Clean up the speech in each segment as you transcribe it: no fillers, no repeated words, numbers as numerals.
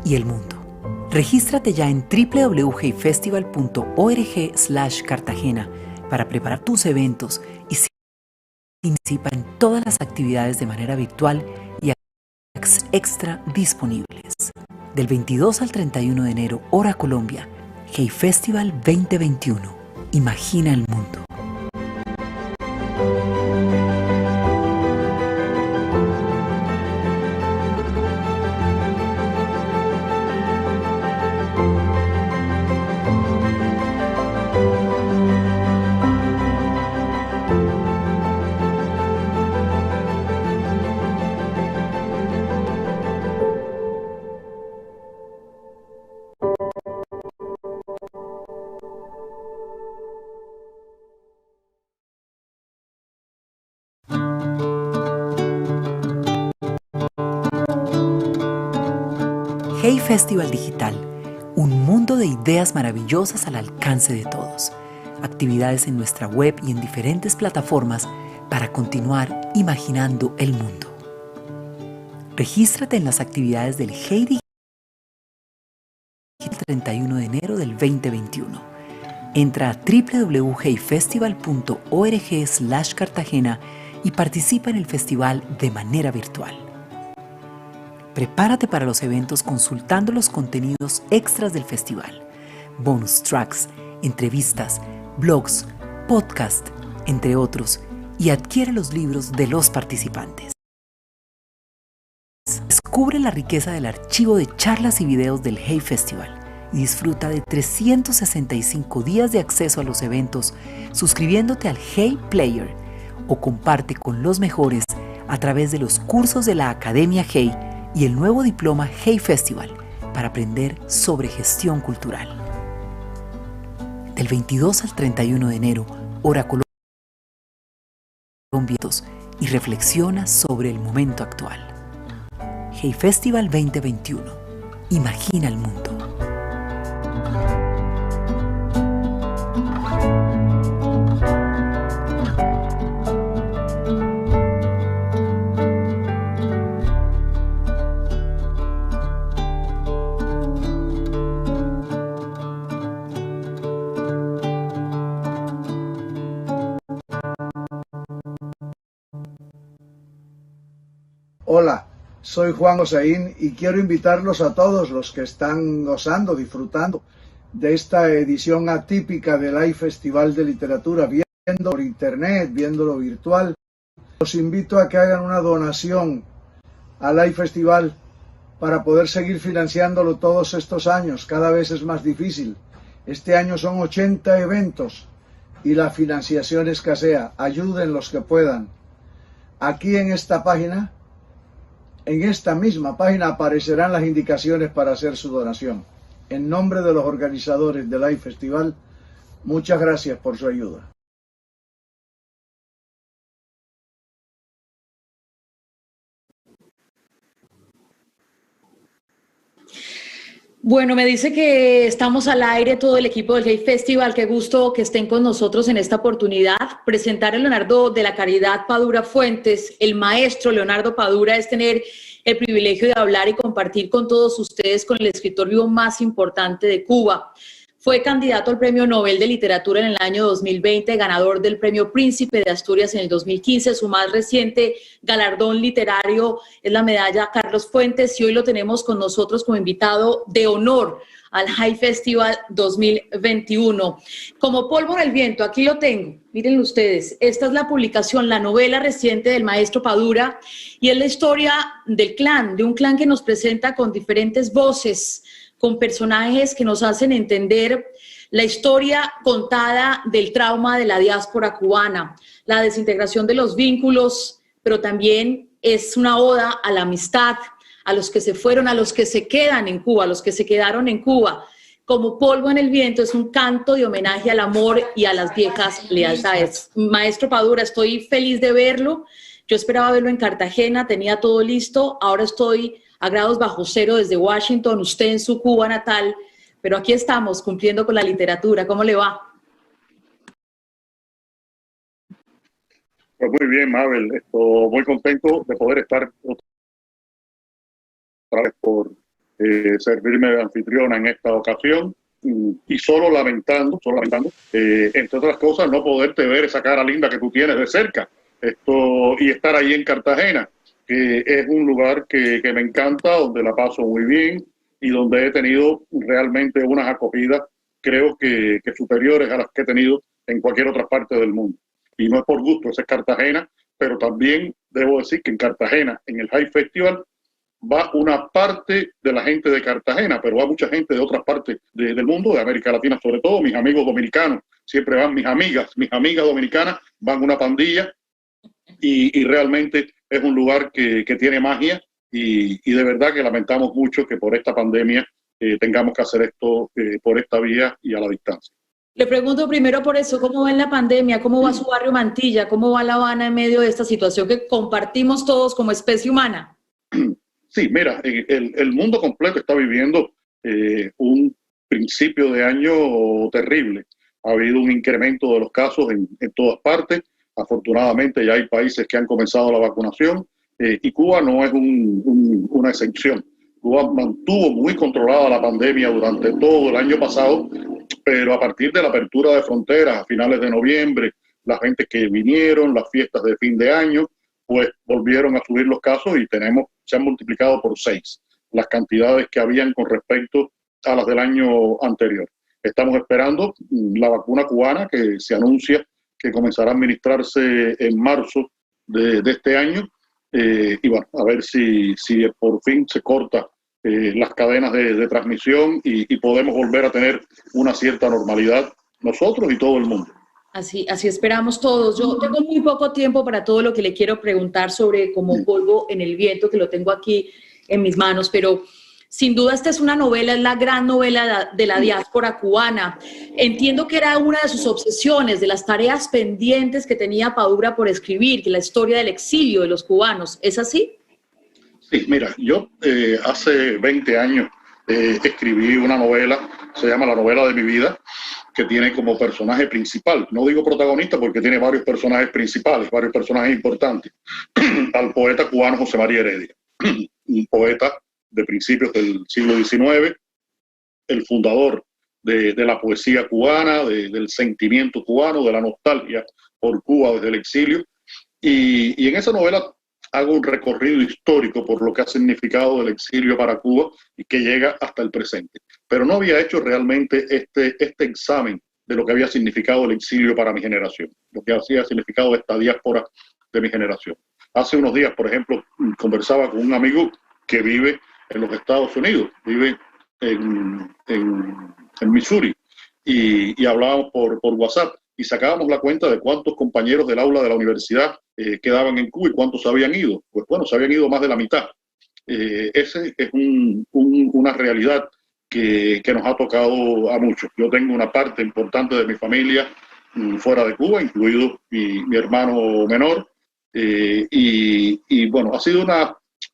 y el mundo. Regístrate ya en www.heyfestival.org/Cartagena para preparar tus eventos y participa en todas las actividades de manera virtual y extra disponibles. Del 22 al 31 de enero, hora Colombia, Hey Festival 2021. Imagina el mundo. Hey Festival Digital, un mundo de ideas maravillosas al alcance de todos. Actividades en nuestra web y en diferentes plataformas para continuar imaginando el mundo. Regístrate en las actividades del Hey Digital el 31 de enero del 2021. Entra a www.heyfestival.org/Cartagena y participa en el festival de manera virtual. Prepárate para los eventos consultando los contenidos extras del festival, bonus tracks, entrevistas, blogs, podcast, entre otros, y adquiere los libros de los participantes. Descubre la riqueza del archivo de charlas y videos del Hey Festival y disfruta de 365 días de acceso a los eventos suscribiéndote al Hey Player o comparte con los mejores a través de los cursos de la Academia Hey y el nuevo diploma Hey Festival para aprender sobre gestión cultural. Del 22 al 31 de enero, hora Colombia, y reflexiona sobre el momento actual. Hey Festival 2021. Imagina el mundo. Hola, soy Juan Osaín y quiero invitarlos a todos los que están gozando, disfrutando de esta edición atípica del Hey Festival de Literatura, viendo por internet, viéndolo virtual. Los invito a que hagan una donación al Hey Festival para poder seguir financiándolo todos estos años. Cada vez es más difícil. Este año son 80 eventos y la financiación escasea. Ayuden los que puedan. Aquí en esta página, en esta misma página aparecerán las indicaciones para hacer su donación. En nombre de los organizadores del Hey Festival, muchas gracias por su ayuda. Bueno, me dice que estamos al aire todo el equipo del Hey Festival. Qué gusto que estén con nosotros en esta oportunidad. Presentar a Leonardo de la Caridad Padura Fuentes, el maestro Leonardo Padura, es tener el privilegio de hablar y compartir con todos ustedes con el escritor vivo más importante de Cuba. Fue candidato al Premio Nobel de Literatura en el año 2020, ganador del Premio Príncipe de Asturias en el 2015. Su más reciente galardón literario es la medalla Carlos Fuentes y hoy lo tenemos con nosotros como invitado de honor al Hey Festival 2021. Como polvo en el viento, aquí lo tengo. Miren ustedes, esta es la publicación, la novela reciente del maestro Padura y es la historia del clan, de un clan que nos presenta con diferentes voces, con personajes que nos hacen entender la historia contada del trauma de la diáspora cubana, la desintegración de los vínculos, pero también es una oda a la amistad, a los que se fueron, a los que se quedan en Cuba, a los que se quedaron en Cuba. Como polvo en el viento es un canto de homenaje al amor y a las viejas lealtades. Maestro Padura, estoy feliz de verlo. Yo esperaba verlo en Cartagena, tenía todo listo, ahora estoy a grados bajo cero desde Washington, usted en su Cuba natal, pero aquí estamos cumpliendo con la literatura. ¿Cómo le va? Pues muy bien, Mabel. Estoy muy contento de poder estar otra vez por servirme de anfitriona en esta ocasión. Y solo lamentando, entre otras cosas, no poderte ver esa cara linda que tú tienes de cerca. Y estar ahí en Cartagena, que es un lugar que me encanta, donde la paso muy bien y donde he tenido realmente unas acogidas, creo que superiores a las que he tenido en cualquier otra parte del mundo. Y no es por gusto, esa es Cartagena, pero también debo decir que en Cartagena, en el Hype Festival, va una parte de la gente de Cartagena, pero va mucha gente de otras partes del mundo, de América Latina sobre todo. Mis amigos dominicanos, siempre van mis amigas dominicanas, van una pandilla, y realmente es un lugar que tiene magia, y de verdad que lamentamos mucho que por esta pandemia tengamos que hacer esto por esta vía y a la distancia. Le pregunto primero por eso, ¿cómo va en la pandemia? ¿Cómo va su barrio Mantilla? ¿Cómo va La Habana en medio de esta situación que compartimos todos como especie humana? Sí, mira, el mundo completo está viviendo un principio de año terrible. Ha habido un incremento de los casos en todas partes. Afortunadamente ya hay países que han comenzado la vacunación, y Cuba no es una excepción. Cuba mantuvo muy controlada la pandemia durante todo el año pasado, pero a partir de la apertura de fronteras a finales de noviembre, la gente que vinieron, las fiestas de fin de año, pues volvieron a subir los casos y se han multiplicado por 6 las cantidades que habían con respecto a las del año anterior. Estamos esperando la vacuna cubana, que se anuncia que comenzará a administrarse en marzo de este año, y bueno, a ver si por fin se corta las cadenas de transmisión y podemos volver a tener una cierta normalidad nosotros y todo el mundo. Así esperamos todos. Yo tengo muy poco tiempo para todo lo que le quiero preguntar sobre Como polvo en el viento, que lo tengo aquí en mis manos, pero sin duda esta es una novela, es la gran novela de la diáspora cubana. Entiendo que era una de sus obsesiones, de las tareas pendientes que tenía Padura por escribir, que la historia del exilio de los cubanos. ¿Es así? Sí, mira, yo hace 20 años escribí una novela, se llama La novela de mi vida, que tiene como personaje principal, no digo protagonista porque tiene varios personajes principales, varios personajes importantes, al poeta cubano José María Heredia, un poeta de principios del siglo XIX, el fundador de la poesía cubana, del sentimiento cubano, de la nostalgia por Cuba desde el exilio, y en esa novela hago un recorrido histórico por lo que ha significado el exilio para Cuba y que llega hasta el presente. Pero no había hecho realmente este examen de lo que había significado el exilio para mi generación, lo que había significado esta diáspora de mi generación. Hace unos días, por ejemplo, conversaba con un amigo que vive en los Estados Unidos, vive en Missouri, y hablábamos por WhatsApp, y sacábamos la cuenta de cuántos compañeros del aula de la universidad quedaban en Cuba y cuántos se habían ido. Pues bueno, se habían ido más de la mitad. Ese es una realidad que nos ha tocado a muchos. Yo tengo una parte importante de mi familia fuera de Cuba, incluido mi hermano menor, y bueno, ha sido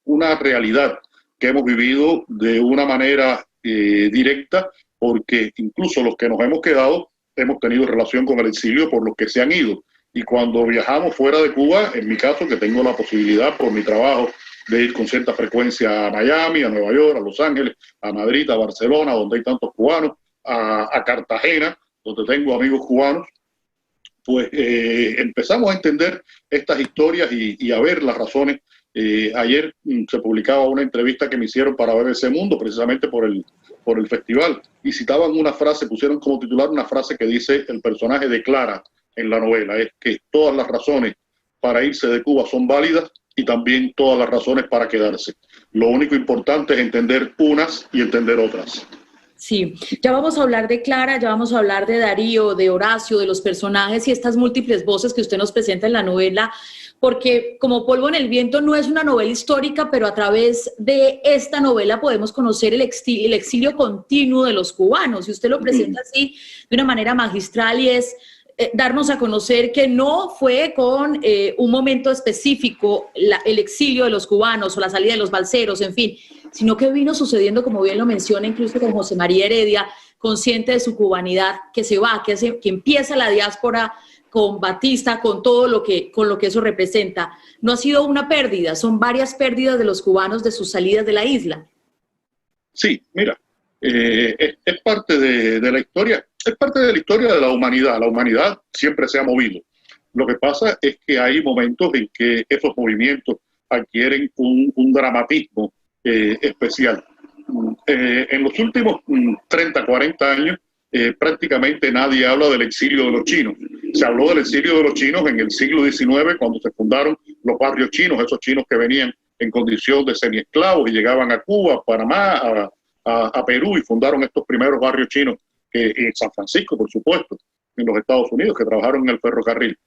una realidad que hemos vivido de una manera directa, porque incluso los que nos hemos quedado hemos tenido relación con el exilio por los que se han ido. Y cuando viajamos fuera de Cuba, en mi caso, que tengo la posibilidad por mi trabajo de ir con cierta frecuencia a Miami, a Nueva York, a Los Ángeles, a Madrid, a Barcelona, donde hay tantos cubanos, a Cartagena, donde tengo amigos cubanos, pues empezamos a entender estas historias y a ver las razones. Ayer se publicaba una entrevista que me hicieron para BBC Mundo, precisamente por el festival, y citaban una frase, pusieron como titular una frase que dice el personaje de Clara en la novela, es que todas las razones para irse de Cuba son válidas y también todas las razones para quedarse. Lo único importante es entender unas y entender otras. Sí, ya vamos a hablar de Clara, ya vamos a hablar de Darío, de Horacio, de los personajes y estas múltiples voces que usted nos presenta en la novela, porque Como polvo en el viento no es una novela histórica, pero a través de esta novela podemos conocer el exilio continuo de los cubanos, y usted lo presenta así de una manera magistral, y es darnos a conocer que no fue con un momento específico el exilio de los cubanos o la salida de los balseros, en fin, sino que vino sucediendo, como bien lo menciona, incluso con José María Heredia, consciente de su cubanidad, que se va, que empieza la diáspora con Batista, con todo lo que eso representa. No ha sido una pérdida, son varias pérdidas de los cubanos de sus salidas de la isla. Sí, mira, es parte de la historia, es parte de la historia de la humanidad. La humanidad siempre se ha movido. Lo que pasa es que hay momentos en que esos movimientos adquieren un dramatismo especial. En los últimos 30, 40 años, prácticamente nadie habla del exilio de los chinos. Se habló del exilio de los chinos en el siglo XIX, cuando se fundaron los barrios chinos, esos chinos que venían en condición de semiesclavos y llegaban a Cuba, a Panamá, a Perú, y fundaron estos primeros barrios chinos, en San Francisco, por supuesto, en los Estados Unidos, que trabajaron en el ferrocarril.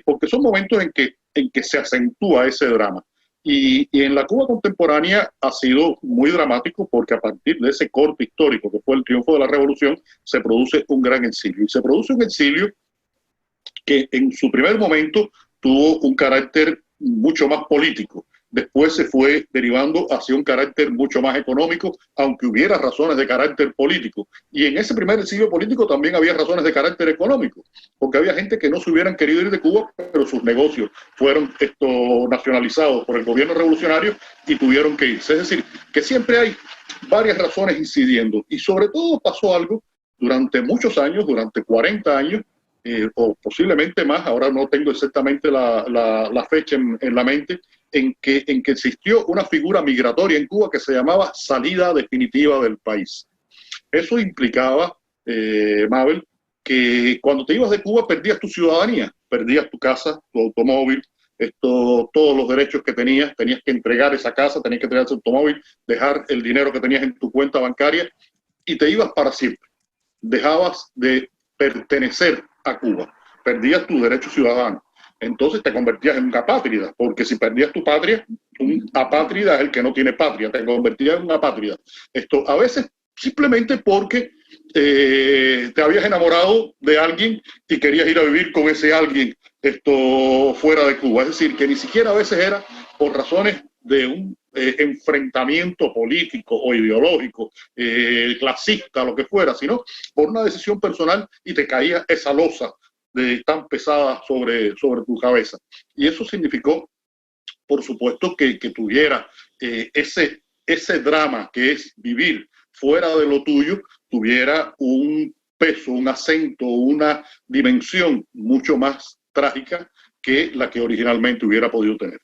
Porque son momentos en que se acentúa ese drama. Y en la Cuba contemporánea ha sido muy dramático, porque a partir de ese corte histórico que fue el triunfo de la revolución, se produce un gran exilio. Y se produce un exilio que en su primer momento tuvo un carácter mucho más político. Después se fue derivando hacia un carácter mucho más económico, aunque hubiera razones de carácter político. Y en ese primer exilio político también había razones de carácter económico, porque había gente que no se hubieran querido ir de Cuba, pero sus negocios fueron nacionalizados por el gobierno revolucionario y tuvieron que irse. Es decir, que siempre hay varias razones incidiendo. Y sobre todo pasó algo durante muchos años, durante 40 años, o posiblemente más, ahora no tengo exactamente la fecha en la mente, en que existió una figura migratoria en Cuba que se llamaba salida definitiva del país. Eso implicaba, Mabel, que cuando te ibas de Cuba perdías tu ciudadanía, perdías tu casa, tu automóvil, todos los derechos que tenías que entregar esa casa, tenías que entregar ese automóvil, dejar el dinero que tenías en tu cuenta bancaria y te ibas para siempre. Dejabas de pertenecer a Cuba, perdías tu derecho ciudadano. Entonces te convertías en un apátrida, porque si perdías tu patria, un apátrida es el que no tiene patria, te convertías en un apátrida. A veces simplemente porque te habías enamorado de alguien y querías ir a vivir con ese alguien fuera de Cuba. Es decir, que ni siquiera a veces era por razones de un enfrentamiento político o ideológico, clasista, lo que fuera, sino por una decisión personal y te caía esa losa tan pesada sobre tu cabeza. Y eso significó, por supuesto, que tuviera ese drama que es vivir fuera de lo tuyo, tuviera un peso, un acento, una dimensión mucho más trágica que la que originalmente hubiera podido tener.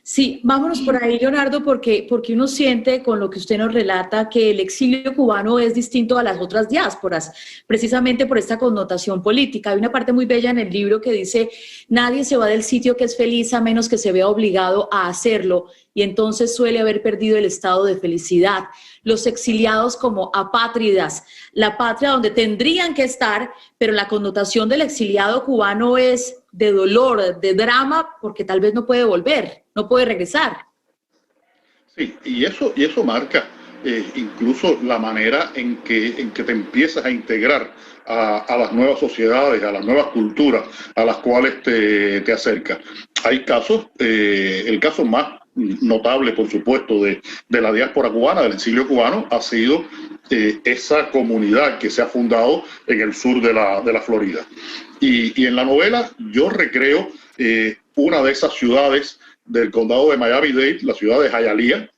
Sí, vámonos por ahí, Leonardo, porque uno siente con lo que usted nos relata que el exilio cubano es distinto a las otras diásporas, precisamente por esta connotación política. Hay una parte muy bella en el libro que dice: nadie se va del sitio que es feliz a menos que se vea obligado a hacerlo, y entonces suele haber perdido el estado de felicidad. Los exiliados como apátridas, la patria donde tendrían que estar, pero la connotación del exiliado cubano es de dolor, de drama, porque tal vez no puede volver, no puede regresar. Sí, y eso marca incluso la manera en que te empiezas a integrar a las nuevas sociedades, a las nuevas culturas a las cuales te acercas. Hay casos, el caso más notable, por supuesto, de la diáspora cubana, del exilio cubano, ha sido esa comunidad que se ha fundado en el sur de la Florida. Y en la novela yo recreo una de esas ciudades del condado de Miami-Dade, la ciudad de Hialeah,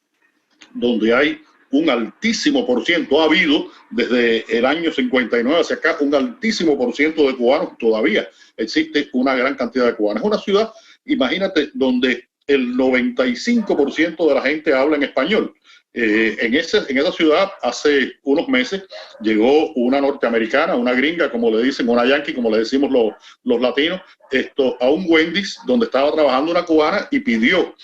donde hay un altísimo por ciento, ha habido desde el año 59 hacia acá un altísimo por ciento de cubanos, todavía existe una gran cantidad de cubanos. Es una ciudad, imagínate, donde el 95% de la gente habla en español. En esa ciudad hace unos meses llegó una norteamericana, una gringa, como le dicen, una yankee, como le decimos los latinos, a un Wendy's donde estaba trabajando una cubana y pidió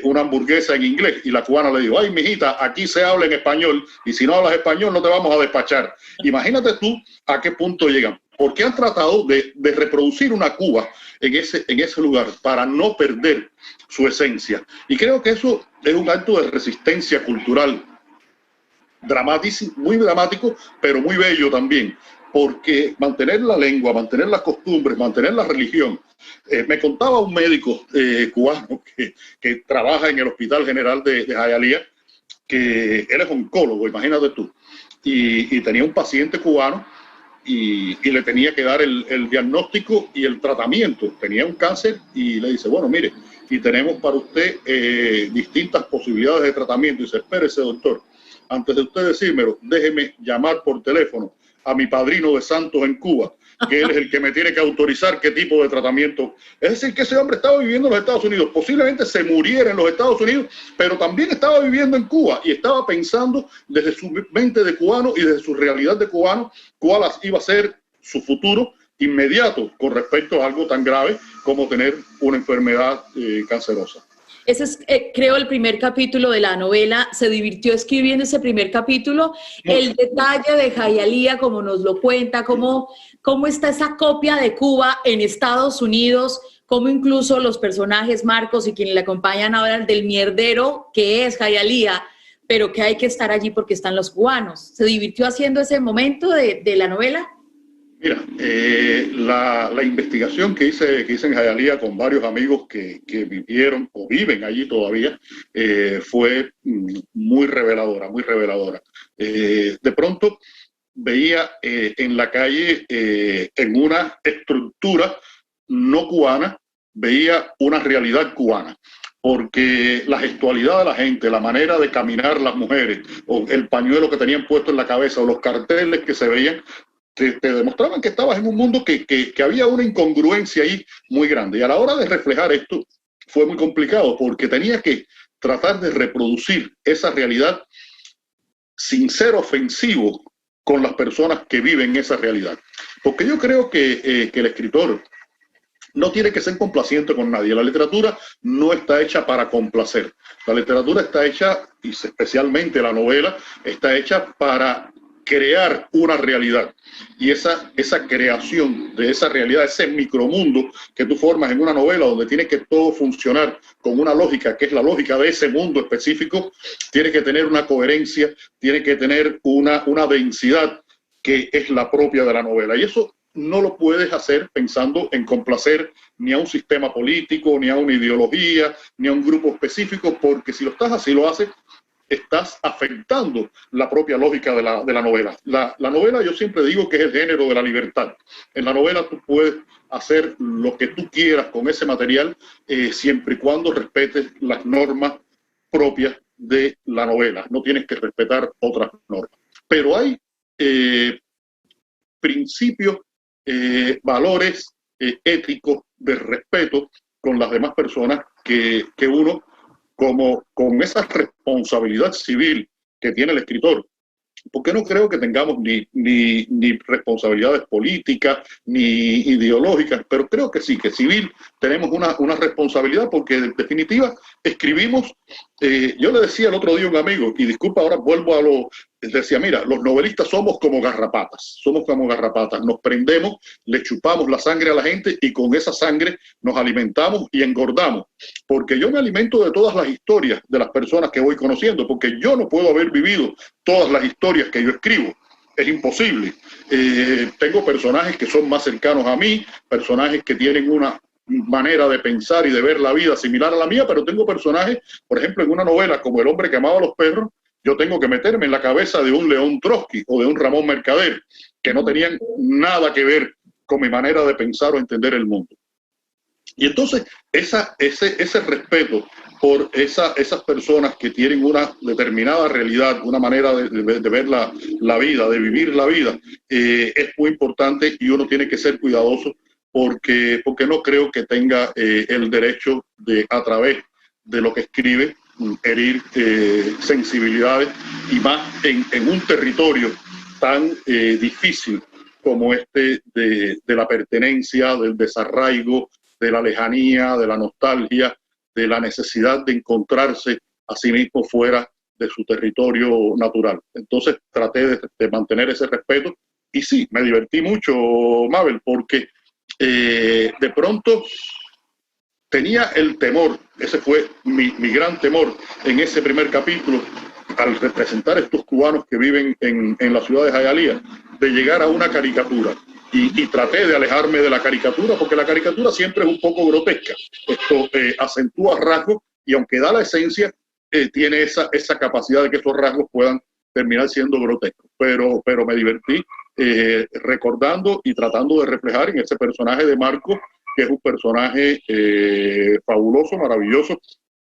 una hamburguesa en inglés, y la cubana le dijo: ay, mijita, aquí se habla en español y si no hablas español no te vamos a despachar. Imagínate tú a qué punto llegan, porque han tratado de reproducir una Cuba en ese lugar para no perder su esencia. Y creo que eso es un acto de resistencia cultural dramático, muy dramático, pero muy bello también, porque mantener la lengua, mantener las costumbres, mantener la religión. Me contaba un médico cubano que trabaja en el Hospital General de Hialeah, que él es oncólogo, imagínate tú, y tenía un paciente cubano y le tenía que dar el diagnóstico y el tratamiento. Tenía un cáncer y le dice: bueno, mire, y tenemos para usted distintas posibilidades de tratamiento. Y dice: espérese, doctor, antes de usted decírmelo, déjeme llamar por teléfono a mi padrino de Santos en Cuba, que él es el que me tiene que autorizar qué tipo de tratamiento. Es decir, que ese hombre estaba viviendo en los Estados Unidos, posiblemente se muriera en los Estados Unidos, pero también estaba viviendo en Cuba y estaba pensando desde su mente de cubano y desde su realidad de cubano cuál iba a ser su futuro inmediato con respecto a algo tan grave como tener una enfermedad cancerosa. Ese es, creo, el primer capítulo de la novela. ¿Se divirtió escribiendo ese primer capítulo? El detalle de Jayalía, como nos lo cuenta, cómo está esa copia de Cuba en Estados Unidos, cómo incluso los personajes, Marcos y quienes le acompañan ahora, del mierdero que es Jayalía, pero que hay que estar allí porque están los cubanos. ¿Se divirtió haciendo ese momento de la novela? Mira, la investigación que hice en Jayalía con varios amigos que vivieron o viven allí todavía fue muy reveladora, muy reveladora. De pronto veía en la calle, en una estructura no cubana, veía una realidad cubana. Porque la gestualidad de la gente, la manera de caminar las mujeres, o el pañuelo que tenían puesto en la cabeza, o los carteles que se veían, te demostraban que estabas en un mundo que había una incongruencia ahí muy grande. Y a la hora de reflejar esto fue muy complicado porque tenía que tratar de reproducir esa realidad sin ser ofensivo con las personas que viven esa realidad. Porque yo creo que el escritor no tiene que ser complaciente con nadie. La literatura no está hecha para complacer. La literatura está hecha, y especialmente la novela, está hecha para crear una realidad. Y esa creación de esa realidad, ese micromundo que tú formas en una novela donde tiene que todo funcionar con una lógica, que es la lógica de ese mundo específico, tiene que tener una coherencia, tiene que tener una densidad que es la propia de la novela. Y eso no lo puedes hacer pensando en complacer ni a un sistema político, ni a una ideología, ni a un grupo específico, porque si lo haces, estás afectando la propia lógica de la novela. La novela, yo siempre digo que es el género de la libertad. En la novela tú puedes hacer lo que tú quieras con ese material, siempre y cuando respetes las normas propias de la novela. No tienes que respetar otras normas. Pero hay principios, valores éticos de respeto con las demás personas que uno, como con esa responsabilidad civil que tiene el escritor, porque no creo que tengamos ni responsabilidades políticas ni ideológicas, pero creo que sí, que civil tenemos una responsabilidad, porque en definitiva escribimos. Yo le decía el otro día a un amigo, y disculpa, ahora vuelvo decía, mira, los novelistas somos como garrapatas, nos prendemos, le chupamos la sangre a la gente y con esa sangre nos alimentamos y engordamos, porque yo me alimento de todas las historias de las personas que voy conociendo, porque yo no puedo haber vivido todas las historias que yo escribo, es imposible. Tengo personajes que son más cercanos a mí, personajes que tienen una manera de pensar y de ver la vida similar a la mía, pero tengo personajes, por ejemplo, en una novela como El hombre que amaba a los perros, yo tengo que meterme en la cabeza de un León Trotsky o de un Ramón Mercader, que no tenían nada que ver con mi manera de pensar o entender el mundo. Y entonces ese respeto por esas personas que tienen una determinada realidad, una manera de ver la vida, de vivir la vida, es muy importante, y uno tiene que ser cuidadoso porque no creo que tenga el derecho de, a través de lo que escribe, herir sensibilidades, y más en un territorio tan difícil como este de la pertenencia, del desarraigo, de la lejanía, de la nostalgia, de la necesidad de encontrarse a sí mismo fuera de su territorio natural. Entonces traté de mantener ese respeto, y sí, me divertí mucho, Mabel, porque de pronto tenía el temor, ese fue mi gran temor en ese primer capítulo, al representar a estos cubanos que viven en la ciudad de Jayalía, de llegar a una caricatura. Y traté de alejarme de la caricatura, porque la caricatura siempre es un poco grotesca. Esto acentúa rasgos, y aunque da la esencia, tiene esa capacidad de que esos rasgos puedan terminar siendo grotescos. Pero me divertí recordando y tratando de reflejar en ese personaje de Marco, que es un personaje fabuloso, maravilloso.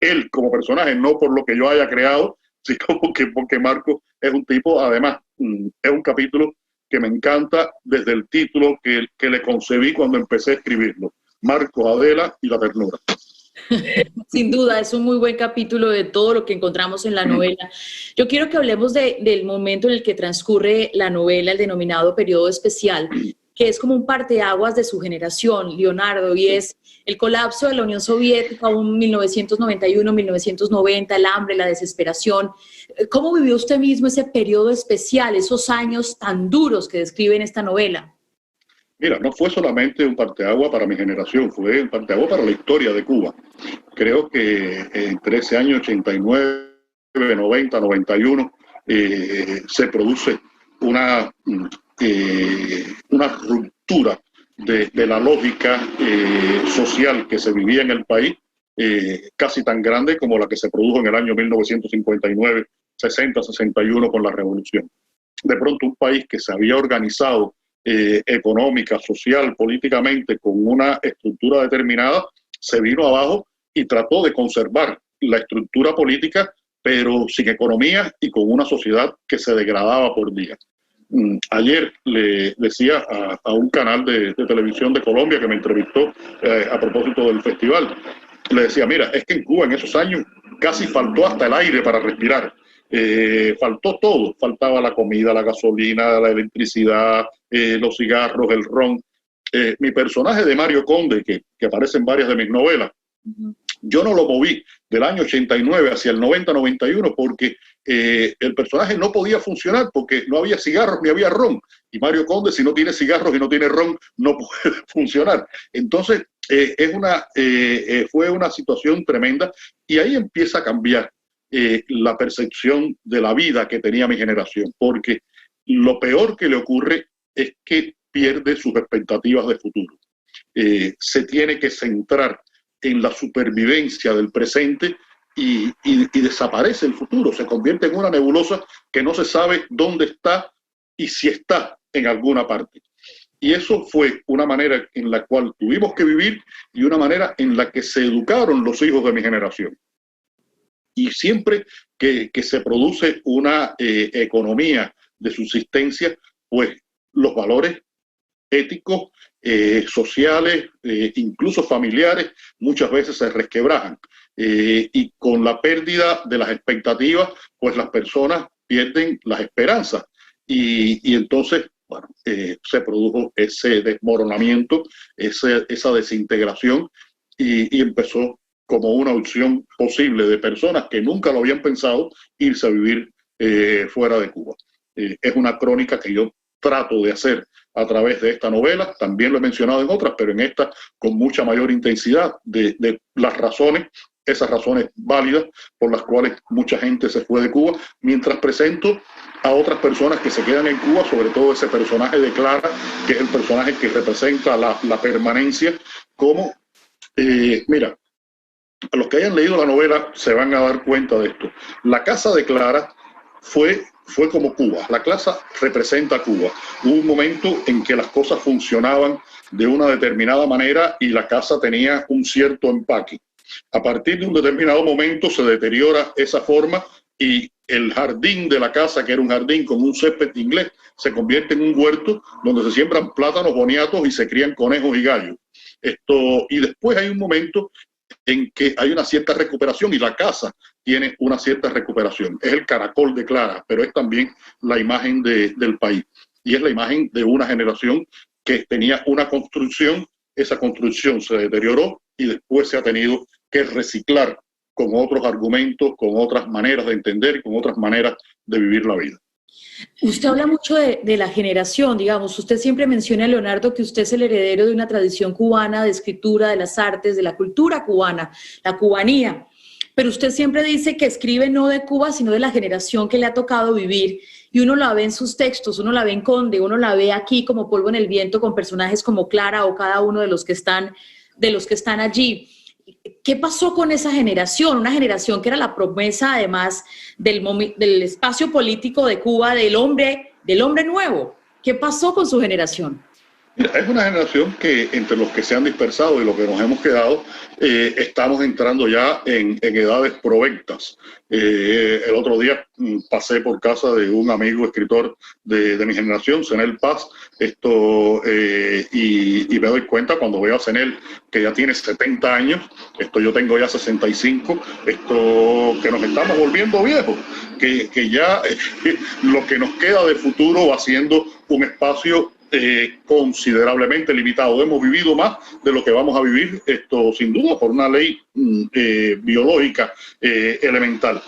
Él como personaje, no por lo que yo haya creado, Sí, como que porque Marco es un tipo, además, es un capítulo que me encanta desde el título que le concebí cuando empecé a escribirlo. Marco, Adela y la ternura. Sin duda, es un muy buen capítulo de todo lo que encontramos en la novela. Yo quiero que hablemos del momento en el que transcurre la novela, el denominado periodo especial, que es como un parteaguas de su generación, Leonardo, y es el colapso de la Unión Soviética, un 1991-1990, el hambre, la desesperación. ¿Cómo vivió usted mismo ese periodo especial, esos años tan duros que describe en esta novela? Mira, no fue solamente un parteaguas para mi generación, fue un parteaguas para la historia de Cuba. Creo que entre ese año 89, 90, 91, se produce una ruptura de la lógica social que se vivía en el país, casi tan grande como la que se produjo en el año 1959, 60, 61 con la revolución. De pronto un país que se había organizado económica, social, políticamente, con una estructura determinada, se vino abajo y trató de conservar la estructura política, pero sin economía y con una sociedad que se degradaba por día. Ayer le decía a un canal de televisión de Colombia que me entrevistó a propósito del festival, le decía, mira, es que en Cuba en esos años casi faltó hasta el aire para respirar. Faltó todo, faltaba la comida, la gasolina, la electricidad, los cigarros, el ron. Mi personaje de Mario Conde, que aparece en varias de mis novelas, yo no lo moví del año 89 hacia el 90-91 porque el personaje no podía funcionar porque no había cigarros ni había ron. Y Mario Conde, si no tiene cigarros y no tiene ron, no puede funcionar. Entonces, fue una situación tremenda y ahí empieza a cambiar la percepción de la vida que tenía mi generación, porque lo peor que le ocurre es que pierde sus expectativas de futuro. Se tiene que centrar en la supervivencia del presente y desaparece el futuro, se convierte en una nebulosa que no se sabe dónde está y si está en alguna parte. Y eso fue una manera en la cual tuvimos que vivir y una manera en la que se educaron los hijos de mi generación. Y siempre que se produce una economía de subsistencia, pues los valores éticos, sociales, incluso familiares, muchas veces se resquebrajan. Y con la pérdida de las expectativas, pues las personas pierden las esperanzas. Y entonces, bueno, se produjo ese desmoronamiento, esa desintegración y empezó como una opción posible de personas que nunca lo habían pensado irse a vivir fuera de Cuba. Es una crónica que yo trato de hacer a través de esta novela, también lo he mencionado en otras, pero en esta con mucha mayor intensidad de las razones, esas razones válidas por las cuales mucha gente se fue de Cuba, mientras presento a otras personas que se quedan en Cuba, sobre todo ese personaje de Clara, que es el personaje que representa la permanencia, como, mira, a los que hayan leído la novela se van a dar cuenta de esto. La casa de Clara fue como Cuba. La casa representa Cuba. Hubo un momento en que las cosas funcionaban de una determinada manera y la casa tenía un cierto empaque. A partir de un determinado momento se deteriora esa forma y el jardín de la casa, que era un jardín con un césped inglés, se convierte en un huerto donde se siembran plátanos boniatos y se crían conejos y gallos. Y después hay un momento en que hay una cierta recuperación y la casa tiene una cierta recuperación. Es el caracol de Clara, pero es también la imagen del país. Y es la imagen de una generación que tenía una construcción, esa construcción se deterioró y después se ha tenido que reciclar con otros argumentos, con otras maneras de entender y con otras maneras de vivir la vida. Usted habla mucho de la generación, digamos, usted siempre menciona, Leonardo, que usted es el heredero de una tradición cubana de escritura, de las artes, de la cultura cubana, la cubanía, pero usted siempre dice que escribe no de Cuba, sino de la generación que le ha tocado vivir, y uno la ve en sus textos, uno la ve en Conde, uno la ve aquí como Polvo en el Viento con personajes como Clara o cada uno de los que están allí. ¿Qué pasó con esa generación? Una generación que era la promesa, además, del espacio político de Cuba, del hombre nuevo. ¿Qué pasó con su generación? Mira, es una generación que entre los que se han dispersado y los que nos hemos quedado, estamos entrando ya en edades proventas. El otro día pasé por casa de un amigo escritor de mi generación, Zenel Paz, y me doy cuenta cuando veo a Zenel que ya tiene 70 años, yo tengo ya 65, que nos estamos volviendo viejos, que ya lo que nos queda de futuro va siendo un espacio considerablemente limitado. Hemos vivido más de lo que vamos a vivir, sin duda, por una ley biológica elemental.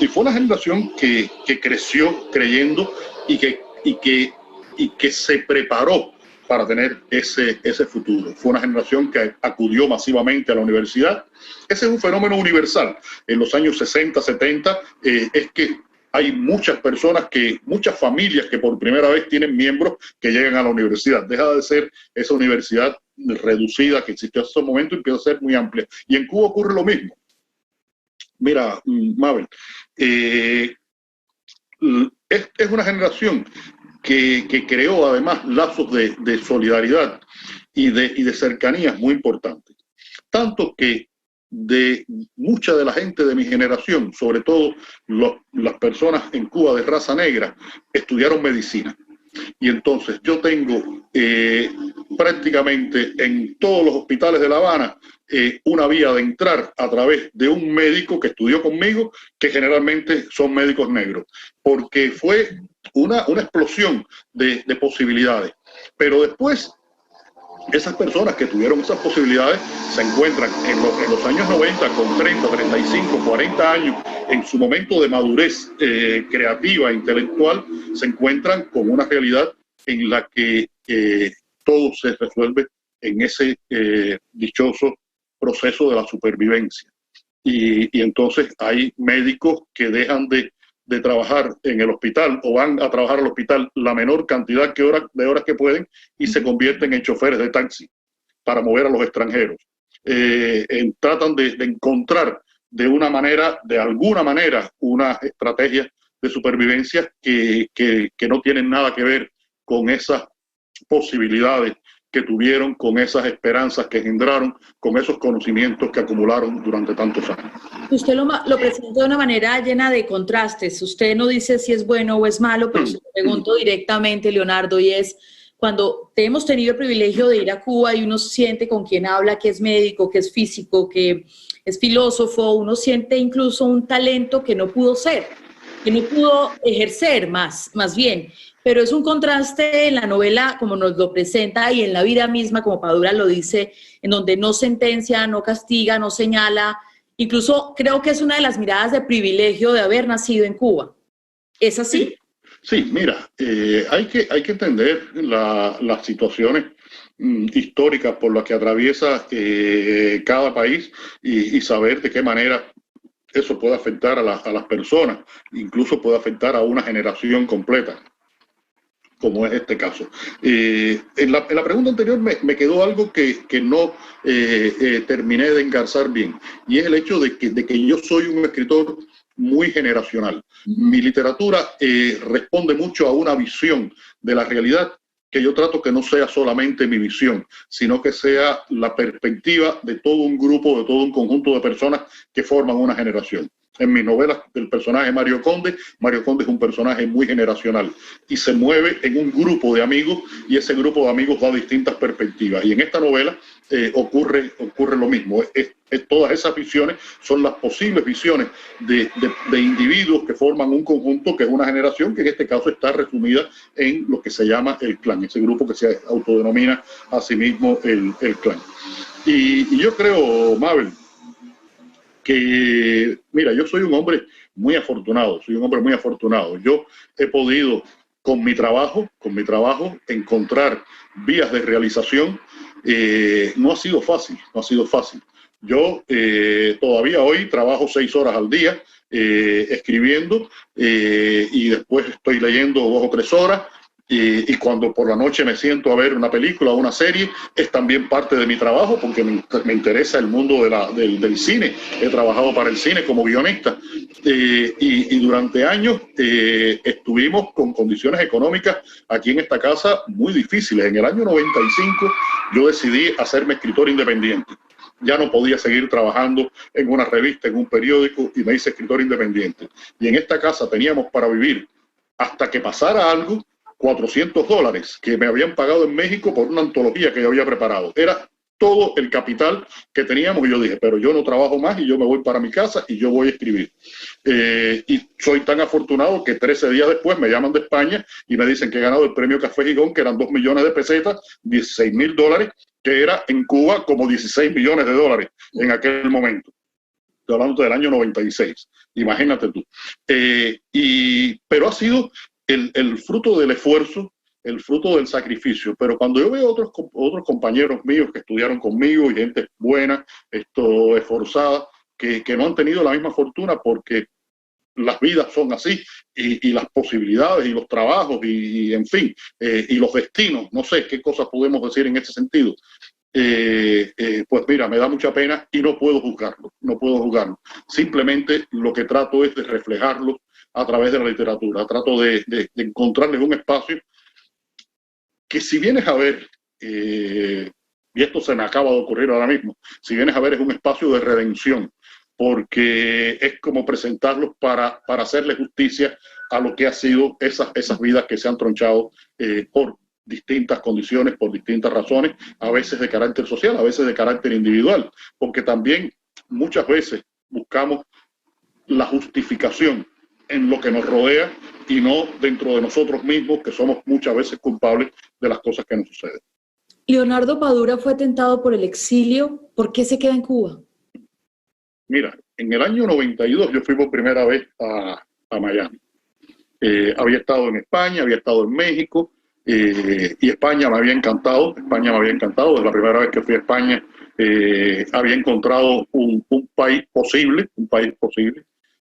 Y fue una generación que creció creyendo y que se preparó para tener ese futuro. Fue una generación que acudió masivamente a la universidad. Ese es un fenómeno universal. En los años 60, 70, es que hay muchas personas, muchas familias que por primera vez tienen miembros que llegan a la universidad. Deja de ser esa universidad reducida que existió hasta ese momento y empieza a ser muy amplia. Y en Cuba ocurre lo mismo. Mira, Mabel, es una generación que creó además lazos de solidaridad y de cercanías muy importantes. Tanto que de mucha de la gente de mi generación, sobre todo las personas en Cuba de raza negra, estudiaron medicina. Y entonces yo tengo prácticamente en todos los hospitales de La Habana una vía de entrar a través de un médico que estudió conmigo, que generalmente son médicos negros, porque fue una explosión de posibilidades. Pero después, esas personas que tuvieron esas posibilidades se encuentran en los años 90 con 30, 35, 40 años, en su momento de madurez creativa e intelectual, se encuentran con una realidad en la que todo se resuelve en ese dichoso proceso de la supervivencia. Y entonces hay médicos que dejan de trabajar en el hospital o van a trabajar al hospital la menor cantidad de horas que pueden y se convierten en choferes de taxi para mover a los extranjeros. Tratan de encontrar de alguna manera, una estrategia de supervivencia que no tienen nada que ver con esas posibilidades que tuvieron, con esas esperanzas que engendraron, con esos conocimientos que acumularon durante tantos años. Usted lo presenta de una manera llena de contrastes. Usted no dice si es bueno o es malo, pero se lo pregunto directamente, Leonardo, y es cuando hemos tenido el privilegio de ir a Cuba y uno siente con quien habla que es médico, que es físico, que es filósofo, uno siente incluso un talento que no pudo ser, que no pudo ejercer más bien. Pero es un contraste en la novela como nos lo presenta y en la vida misma, como Padura lo dice, en donde no sentencia, no castiga, no señala. Incluso creo que es una de las miradas de privilegio de haber nacido en Cuba. ¿Es así? Sí, mira, hay que entender las situaciones históricas por las que atraviesa cada país y saber de qué manera eso puede afectar a las personas, incluso puede afectar a una generación completa, como es este caso. En la pregunta anterior me quedó algo que no terminé de engarzar bien, y es el hecho de que yo soy un escritor muy generacional. Mi literatura responde mucho a una visión de la realidad que yo trato que no sea solamente mi visión, sino que sea la perspectiva de todo un grupo, de todo un conjunto de personas que forman una generación. En mis novelas, el personaje Mario Conde es un personaje muy generacional y se mueve en un grupo de amigos, y ese grupo de amigos da distintas perspectivas. Y en esta novela ocurre lo mismo. Todas esas visiones son las posibles visiones de individuos que forman un conjunto, que es una generación, que en este caso está resumida en lo que se llama el clan, ese grupo que se autodenomina a sí mismo el clan. Y yo creo, Mabel, que, mira, yo soy un hombre muy afortunado, Yo he podido, con mi trabajo, encontrar vías de realización. No ha sido fácil. Yo todavía hoy trabajo 6 horas al día escribiendo, y después estoy leyendo 2 o 3 horas, Y cuando por la noche me siento a ver una película o una serie, es también parte de mi trabajo porque me interesa el mundo del cine. He trabajado para el cine como guionista y durante años estuvimos con condiciones económicas aquí en esta casa muy difíciles. En el año 95 yo decidí hacerme escritor independiente. Ya no podía seguir trabajando en una revista, en un periódico, y me hice escritor independiente. Y en esta casa teníamos para vivir, hasta que pasara algo, $400 que me habían pagado en México por una antología que yo había preparado. Era todo el capital que teníamos y yo dije, pero yo no trabajo más y yo me voy para mi casa y yo voy a escribir. Y soy tan afortunado que 13 días después me llaman de España y me dicen que he ganado el premio Café Gigón, que eran 2 millones de pesetas, $16,000, que era en Cuba como 16 millones de dólares en aquel momento. Estoy hablando del año 96, imagínate tú. Pero ha sido el fruto del esfuerzo, el fruto del sacrificio. Pero cuando yo veo otros compañeros míos que estudiaron conmigo y gente buena, esforzada, que no han tenido la misma fortuna porque las vidas son así y las posibilidades y los trabajos y en fin, y los destinos, no sé qué cosas podemos decir en ese sentido. Pues mira, me da mucha pena y no puedo juzgarlo, no puedo juzgarlo. Simplemente lo que trato es de reflejarlo a través de la literatura. Trato de encontrarles un espacio que, si vienes a ver, y esto se me acaba de ocurrir ahora mismo, si vienes a ver, es un espacio de redención, porque es como presentarlos para hacerle justicia a lo que ha sido esas vidas que se han tronchado por distintas condiciones, por distintas razones, a veces de carácter social, a veces de carácter individual, porque también muchas veces buscamos la justificación en lo que nos rodea y no dentro de nosotros mismos, que somos muchas veces culpables de las cosas que nos suceden. Leonardo Padura fue tentado por el exilio. ¿Por qué se queda en Cuba? Mira, en el año 92 yo fui por primera vez a Miami. Había estado en España, había estado en México, y España me había encantado. España me había encantado. Desde la primera vez que fui a España había encontrado un país posible,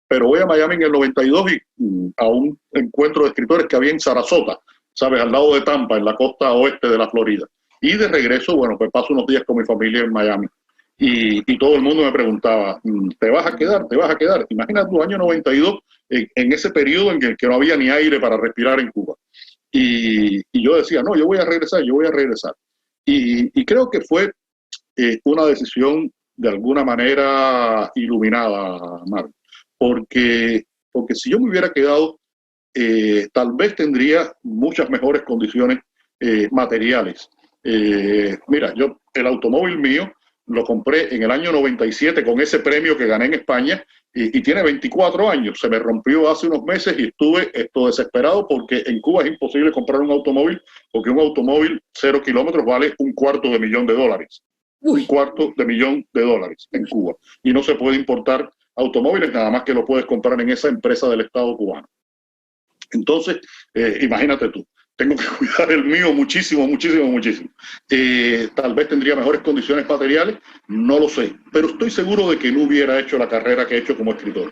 Pero voy a Miami en el 92 y a un encuentro de escritores que había en Sarasota, ¿sabes? Al lado de Tampa, en la costa oeste de la Florida. Y de regreso, bueno, pues paso unos días con mi familia en Miami. Y todo el mundo me preguntaba, ¿te vas a quedar? ¿Te vas a quedar? Imagínate tu año 92, en ese periodo en el que no había ni aire para respirar en Cuba. Y yo decía, no, yo voy a regresar. Y creo que fue una decisión de alguna manera iluminada, Marco. Porque si yo me hubiera quedado, tal vez tendría muchas mejores condiciones materiales. Mira, yo el automóvil mío lo compré en el año 97 con ese premio que gané en España y tiene 24 años. Se me rompió hace unos meses y estuve desesperado porque en Cuba es imposible comprar un automóvil porque un automóvil 0 kilómetros vale $250,000. Uy. $250,000 en Cuba. Y no se puede importar automóviles, nada más que lo puedes comprar en esa empresa del Estado cubano. Entonces, imagínate tú, tengo que cuidar el mío muchísimo. Tal vez tendría mejores condiciones materiales, no lo sé, pero estoy seguro de que no hubiera hecho la carrera que he hecho como escritor,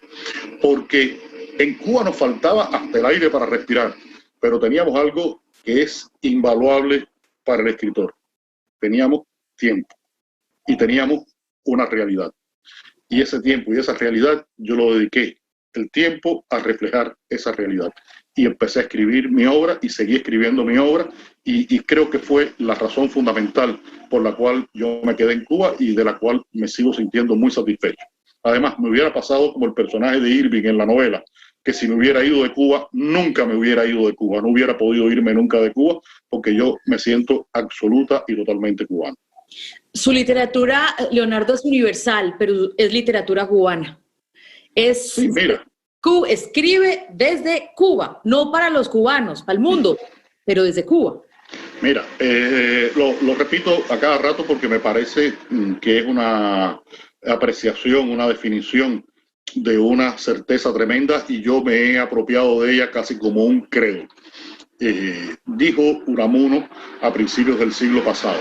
porque en Cuba nos faltaba hasta el aire para respirar, pero teníamos algo que es invaluable para el escritor. Teníamos tiempo y teníamos una realidad. Y ese tiempo y esa realidad yo lo dediqué el tiempo a reflejar esa realidad. Y empecé a escribir mi obra y seguí escribiendo mi obra y creo que fue la razón fundamental por la cual yo me quedé en Cuba y de la cual me sigo sintiendo muy satisfecho. Además, me hubiera pasado como el personaje de Irving en la novela, que si me hubiera ido de Cuba, nunca me hubiera ido de Cuba, no hubiera podido irme nunca de Cuba porque yo me siento absoluta y totalmente cubano. Su literatura, Leonardo, es universal, pero es literatura cubana. Sí, mira. Escribe desde Cuba, no para los cubanos, para el mundo, pero desde Cuba. Mira, lo repito a cada rato porque me parece que es una apreciación, una definición de una certeza tremenda y yo me he apropiado de ella casi como un credo. Dijo Unamuno a principios del siglo pasado.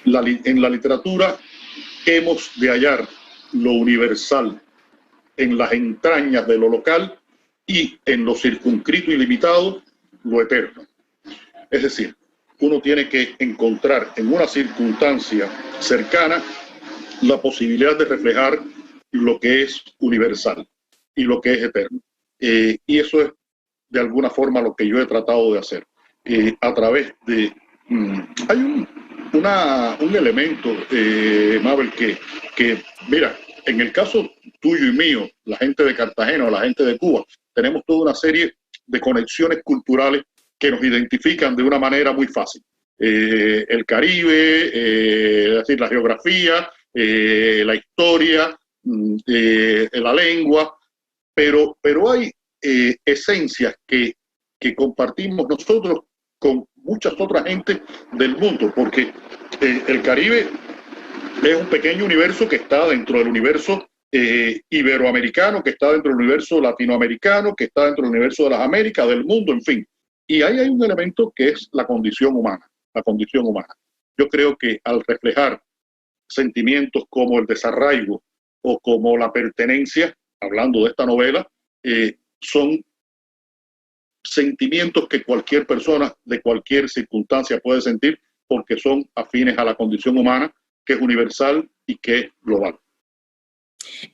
En la literatura hemos de hallar lo universal en las entrañas de lo local y en lo circunscrito y limitado lo eterno. Es decir, uno tiene que encontrar en una circunstancia cercana la posibilidad de reflejar lo que es universal y lo que es eterno. Y eso es de alguna forma lo que yo he tratado de hacer. A través de... hay un elemento, Mabel, que, mira, en el caso tuyo y mío, la gente de Cartagena o la gente de Cuba, tenemos toda una serie de conexiones culturales que nos identifican de una manera muy fácil. El Caribe, es decir, la geografía, la historia, la lengua, pero hay esencias que compartimos nosotros con muchas otras gentes del mundo, porque el Caribe es un pequeño universo que está dentro del universo iberoamericano, que está dentro del universo latinoamericano, que está dentro del universo de las Américas, del mundo, en fin. Y ahí hay un elemento que es la condición humana, la condición humana. Yo creo que al reflejar sentimientos como el desarraigo o como la pertenencia, hablando de esta novela, son sentimientos que cualquier persona de cualquier circunstancia puede sentir porque son afines a la condición humana, que es universal y que es global.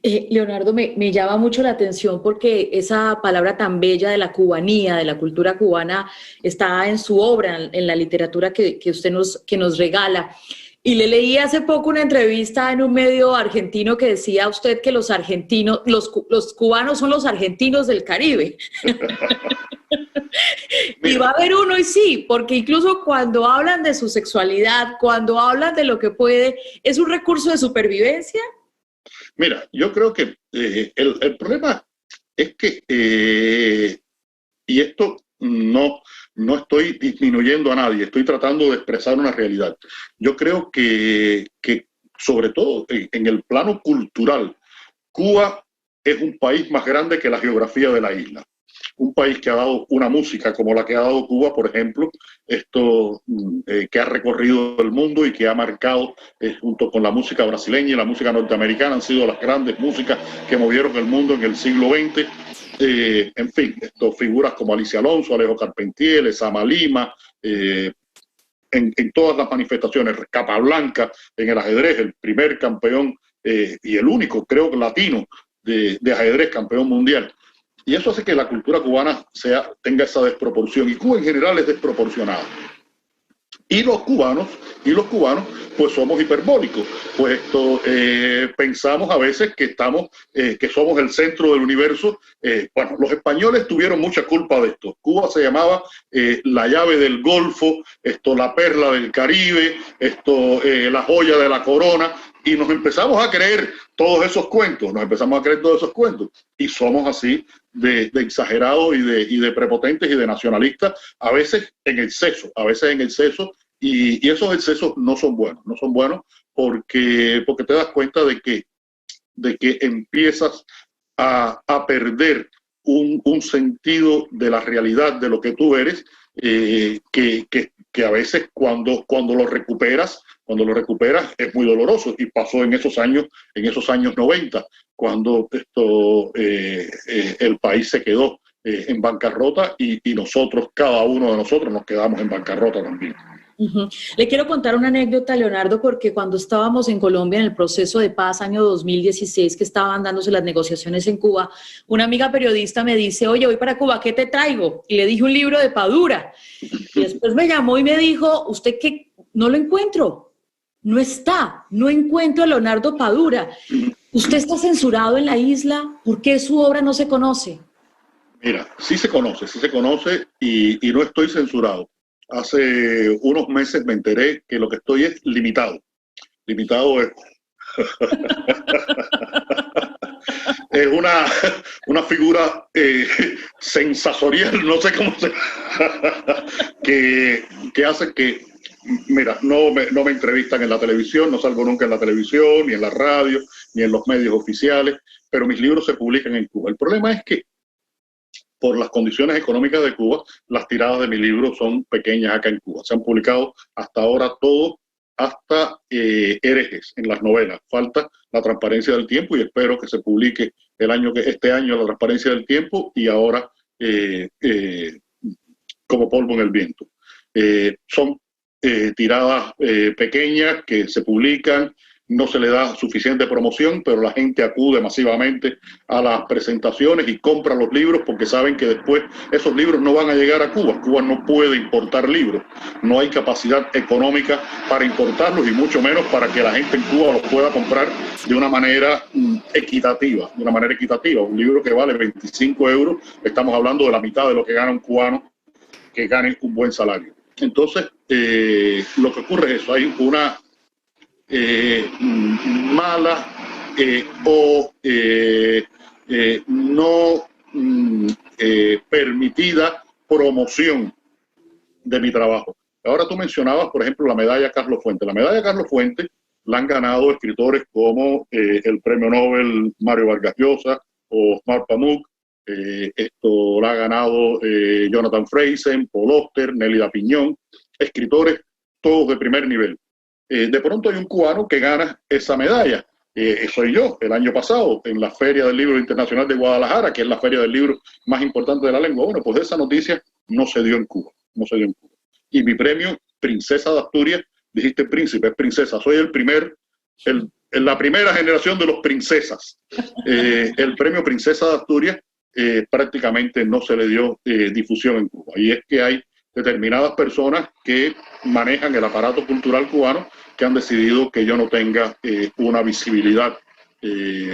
Leonardo, me llama mucho la atención porque esa palabra tan bella de la cubanía, de la cultura cubana, está en su obra, en la literatura que usted nos regala. Y le leí hace poco una entrevista en un medio argentino que decía usted que los argentinos, los cubanos son los argentinos del Caribe. Y va a haber uno y sí, porque incluso cuando hablan de su sexualidad, cuando hablan de lo que puede, ¿es un recurso de supervivencia? Mira, yo creo que el problema es que, y esto no estoy disminuyendo a nadie, estoy tratando de expresar una realidad. Yo creo que sobre todo en el plano cultural, Cuba es un país más grande que la geografía de la isla. Un país que ha dado una música como la que ha dado Cuba, por ejemplo, que ha recorrido el mundo y que ha marcado, junto con la música brasileña y la música norteamericana, han sido las grandes músicas que movieron el mundo en el siglo XX. En fin, figuras como Alicia Alonso, Alejo Carpentier, Sama Lima, en todas las manifestaciones, Capablanca en el ajedrez, el primer campeón y el único, creo, latino de ajedrez, campeón mundial. Y eso hace que la cultura cubana tenga esa desproporción, y Cuba en general es desproporcionada. Y los cubanos, pues somos hiperbólicos, pues pensamos a veces que somos el centro del universo. Bueno, los españoles tuvieron mucha culpa de esto. Cuba se llamaba la llave del Golfo, la perla del Caribe, la joya de la corona, y nos empezamos a creer todos esos cuentos, y somos así de exagerados y de prepotentes y de nacionalistas, a veces en exceso, y esos excesos no son buenos porque te das cuenta de que empiezas a perder un sentido de la realidad de lo que tú eres, que a veces cuando lo recuperas es muy doloroso, y pasó en esos años 90, cuando el país se quedó en bancarrota, y cada uno de nosotros nos quedamos en bancarrota también. Uh-huh. Le quiero contar una anécdota, Leonardo, porque cuando estábamos en Colombia en el proceso de paz, año 2016, que estaban dándose las negociaciones en Cuba, una amiga periodista me dice: oye, voy para Cuba, ¿qué te traigo? Y le dije un libro de Padura. Y después me llamó y me dijo: ¿usted qué? No lo encuentro. No encuentro a Leonardo Padura. ¿Usted está censurado en la isla? ¿Por qué su obra no se conoce? Mira, sí se conoce y no estoy censurado. Hace unos meses me enteré que lo que estoy es limitado. Limitado es... es una figura sensorial, no sé cómo se... que hace que... Mira, no me entrevistan en la televisión, no salgo nunca en la televisión, ni en la radio, ni en los medios oficiales, pero mis libros se publican en Cuba. El problema es que, por las condiciones económicas de Cuba, las tiradas de mi libro son pequeñas acá en Cuba. Se han publicado hasta ahora todo, hasta herejes en las novelas. Falta La transparencia del tiempo, y espero que se publique este año La transparencia del tiempo, y ahora como polvo en el viento. Son tiradas pequeñas que se publican, no se le da suficiente promoción, pero la gente acude masivamente a las presentaciones y compra los libros porque saben que después esos libros no van a llegar a Cuba. Cuba no puede importar libros, no hay capacidad económica para importarlos y mucho menos para que la gente en Cuba los pueda comprar de una manera equitativa, Un libro que vale 25 euros, estamos hablando de la mitad de lo que gana un cubano que gane un buen salario. Entonces, lo que ocurre es eso, hay una mala o no permitida promoción de mi trabajo. Ahora tú mencionabas, por ejemplo, la medalla Carlos Fuentes. La medalla Carlos Fuentes la han ganado escritores como el premio Nobel Mario Vargas Llosa o Osmar Pamuk. Esto la ha ganado Jonathan Franzen, Paul Auster, Nélida Piñón, escritores todos de primer nivel. De pronto hay un cubano que gana esa medalla. Soy yo, el año pasado, en la Feria del Libro Internacional de Guadalajara, que es la feria del libro más importante de la lengua. Bueno, pues esa noticia no se dio en Cuba, Y mi premio, Princesa de Asturias, dijiste príncipe, es princesa. Soy la primera generación de los princesas. El premio Princesa de Asturias prácticamente no se le dio difusión en Cuba. Y es que hay determinadas personas que manejan el aparato cultural cubano que han decidido que yo no tenga una visibilidad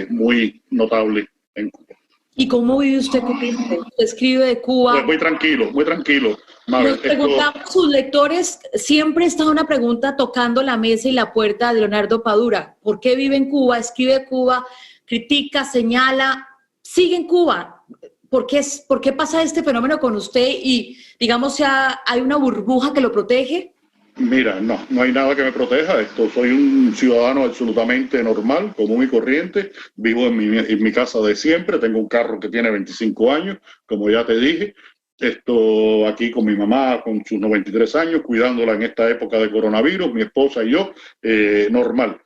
muy notable en Cuba. ¿Y cómo vive usted con esto? Usted escribe de Cuba. Pues muy tranquilo. Nos preguntamos, sus lectores, siempre está una pregunta tocando la mesa y la puerta de Leonardo Padura. ¿Por qué vive en Cuba? Escribe de Cuba, critica, señala, sigue en Cuba. ¿Por qué pasa este fenómeno con usted y, digamos, hay una burbuja que lo protege? Mira, no hay nada que me proteja. Soy un ciudadano absolutamente normal, común y corriente. Vivo en mi casa de siempre. Tengo un carro que tiene 25 años, como ya te dije. Aquí con mi mamá, con sus 93 años, cuidándola en esta época de coronavirus, mi esposa y yo, normal.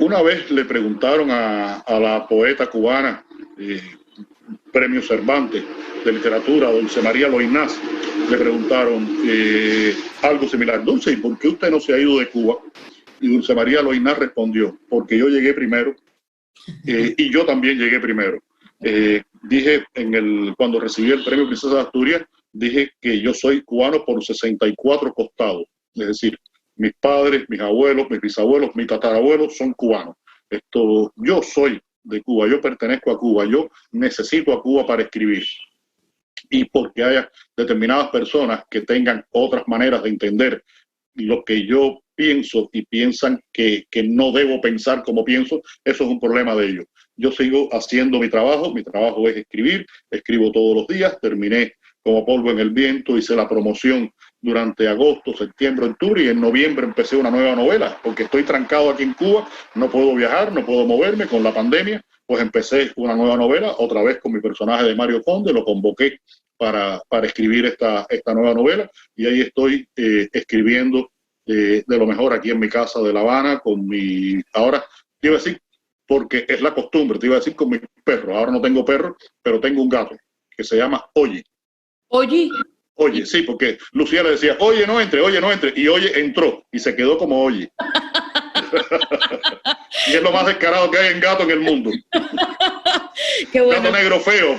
Una vez le preguntaron a la poeta cubana, Premio Cervantes de Literatura, Dulce María Loinás, le preguntaron algo similar: Dulce, ¿y por qué usted no se ha ido de Cuba? Y Dulce María Loinás respondió: porque yo llegué primero y yo también llegué primero. Dije cuando recibí el premio Princesa de Asturias, dije que yo soy cubano por 64 costados, es decir, mis padres, mis abuelos, mis bisabuelos, mis tatarabuelos son cubanos. Yo soy de Cuba, yo pertenezco a Cuba, yo necesito a Cuba para escribir. Y porque haya determinadas personas que tengan otras maneras de entender lo que yo pienso y piensan que no debo pensar como pienso, eso es un problema de ellos. Yo sigo haciendo mi trabajo es escribir, escribo todos los días, terminé Como polvo en el viento, hice la promoción durante agosto, septiembre, octubre, y en noviembre empecé una nueva novela, porque estoy trancado aquí en Cuba, no puedo viajar, no puedo moverme con la pandemia, pues empecé una nueva novela, otra vez con mi personaje de Mario Conde, lo convoqué para escribir esta nueva novela, y ahí estoy escribiendo de lo mejor aquí en mi casa de La Habana, ahora te iba a decir, porque es la costumbre, te iba a decir con mi perro, ahora no tengo perro, pero tengo un gato, que se llama Oye. Oye, sí, porque Lucía le decía, oye, no entre, y Oye entró, y se quedó como Oye. Y es lo más descarado que hay en gato en el mundo. Qué bueno. Gato negro feo,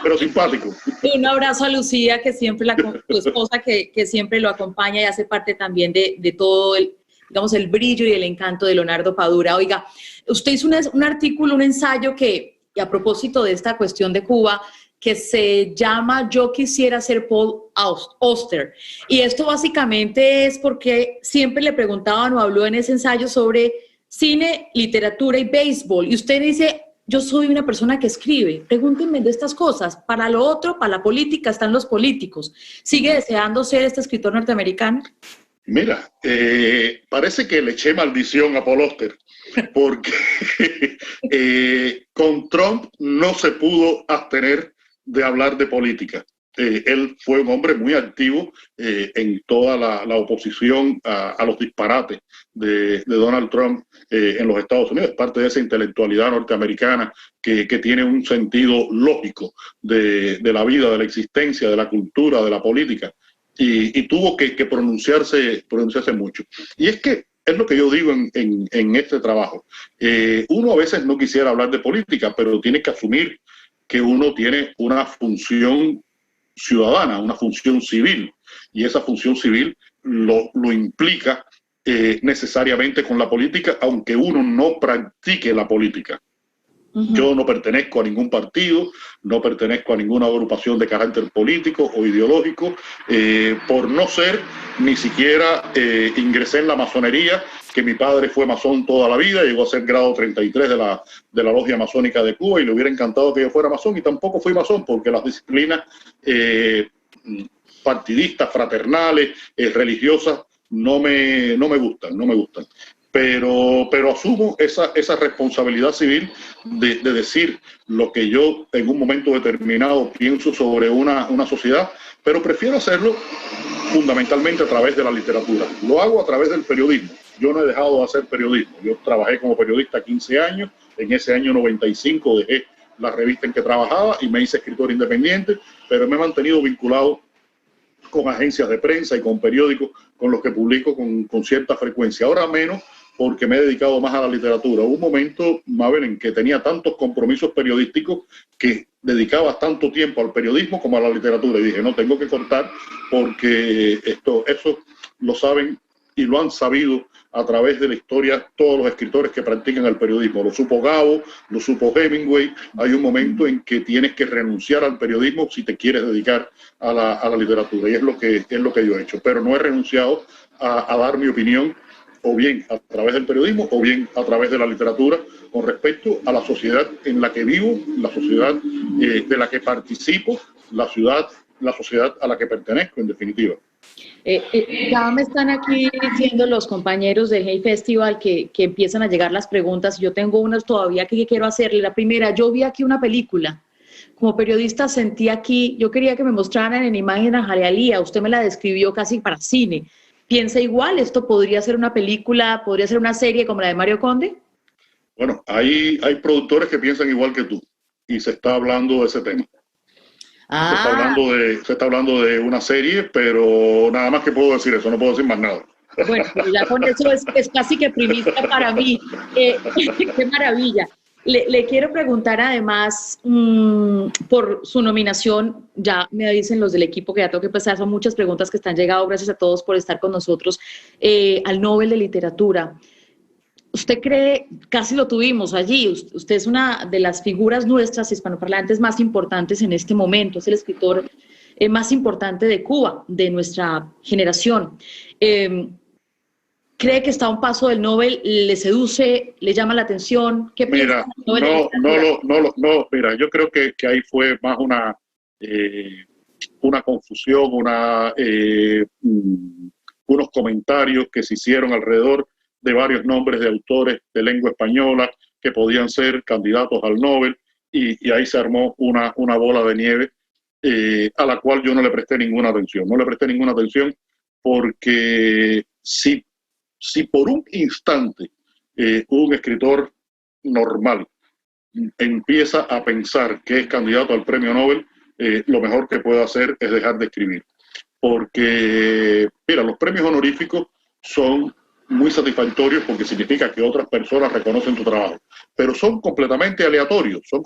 pero simpático. Un abrazo a Lucía, que siempre tu esposa, que siempre lo acompaña y hace parte también de todo el brillo y el encanto de Leonardo Padura. Oiga, usted hizo un artículo, un ensayo y a propósito de esta cuestión de Cuba, que se llama Yo quisiera ser Paul Auster. Y esto básicamente es porque siempre le preguntaban o habló en ese ensayo sobre cine, literatura y béisbol. Y usted dice, yo soy una persona que escribe. Pregúntenme de estas cosas. Para lo otro, para la política, están los políticos. ¿Sigue deseando ser este escritor norteamericano? Mira, parece que le eché maldición a Paul Auster, porque con Trump no se pudo abstener de hablar de política. él fue un hombre muy activo en toda la oposición a los disparates de Donald Trump en los Estados Unidos. Parte de esa intelectualidad norteamericana que tiene un sentido lógico de la vida, de la existencia, de la cultura, de la política. Y tuvo que pronunciarse mucho. Y es que es lo que yo digo en este trabajo. Uno a veces no quisiera hablar de política, pero tiene que asumir que uno tiene una función ciudadana, una función civil, y esa función civil lo implica necesariamente con la política, aunque uno no practique la política. Yo no pertenezco a ningún partido, no pertenezco a ninguna agrupación de carácter político o ideológico. Por no ser, ni siquiera ingresé en la masonería, que mi padre fue masón toda la vida, llegó a ser grado 33 de la Logia Masónica de Cuba, y le hubiera encantado que yo fuera masón, y tampoco fui masón, porque las disciplinas partidistas, fraternales, religiosas, no me gustan. Pero asumo esa responsabilidad civil de decir lo que yo en un momento determinado pienso sobre una sociedad, pero prefiero hacerlo fundamentalmente a través de la literatura. Lo hago a través del periodismo. Yo no he dejado de hacer periodismo. Yo trabajé como periodista 15 años. En ese año 95 dejé la revista en que trabajaba y me hice escritor independiente, pero me he mantenido vinculado con agencias de prensa y con periódicos con los que publico con cierta frecuencia. Ahora menos, porque me he dedicado más a la literatura. Hubo un momento, Mabel, en que tenía tantos compromisos periodísticos que dedicaba tanto tiempo al periodismo como a la literatura. Y dije, no, tengo que cortar, porque eso lo saben y lo han sabido a través de la historia todos los escritores que practican el periodismo. Lo supo Gabo, lo supo Hemingway. Hay un momento en que tienes que renunciar al periodismo si te quieres dedicar a la literatura. Y es lo que yo he hecho. Pero no he renunciado a dar mi opinión, o bien a través del periodismo, o bien a través de la literatura, con respecto a la sociedad en la que vivo, la sociedad de la que participo, la sociedad a la que pertenezco, en definitiva. Ya me están aquí diciendo los compañeros del Hey Festival que empiezan a llegar las preguntas. Yo tengo unas todavía que quiero hacerle. La primera, yo vi aquí una película. Como periodista sentí aquí, yo quería que me mostraran en imagen a Jalealía. Usted me la describió casi para cine. ¿Piensa igual? ¿Esto podría ser una película, podría ser una serie como la de Mario Conde? Bueno, hay productores que piensan igual que tú, y se está hablando de ese tema. Se está hablando de una serie, pero nada más que puedo decir eso, no puedo decir más nada. Bueno, ya con eso es casi que primicia para mí. ¡Qué maravilla! Le quiero preguntar además por su nominación. Ya me dicen los del equipo que ya tengo que pasar, son muchas preguntas que están llegando. Gracias a todos por estar con nosotros. Al Nobel de Literatura. ¿Usted cree, casi lo tuvimos allí, usted es una de las figuras nuestras hispanoparlantes más importantes en este momento, es el escritor más importante de Cuba, de nuestra generación? ¿Cree que está a un paso del Nobel? ¿Le seduce? ¿Le llama la atención? ¿Qué piensa? Mira, yo creo que ahí fue más una confusión, unos comentarios que se hicieron alrededor de varios nombres de autores de lengua española que podían ser candidatos al Nobel, y ahí se armó una bola de nieve a la cual yo no le presté ninguna atención. No le presté ninguna atención porque si por un instante un escritor normal empieza a pensar que es candidato al premio Nobel, lo mejor que puede hacer es dejar de escribir. Porque, mira, los premios honoríficos son muy satisfactorios porque significa que otras personas reconocen tu trabajo, pero son completamente aleatorios, Yo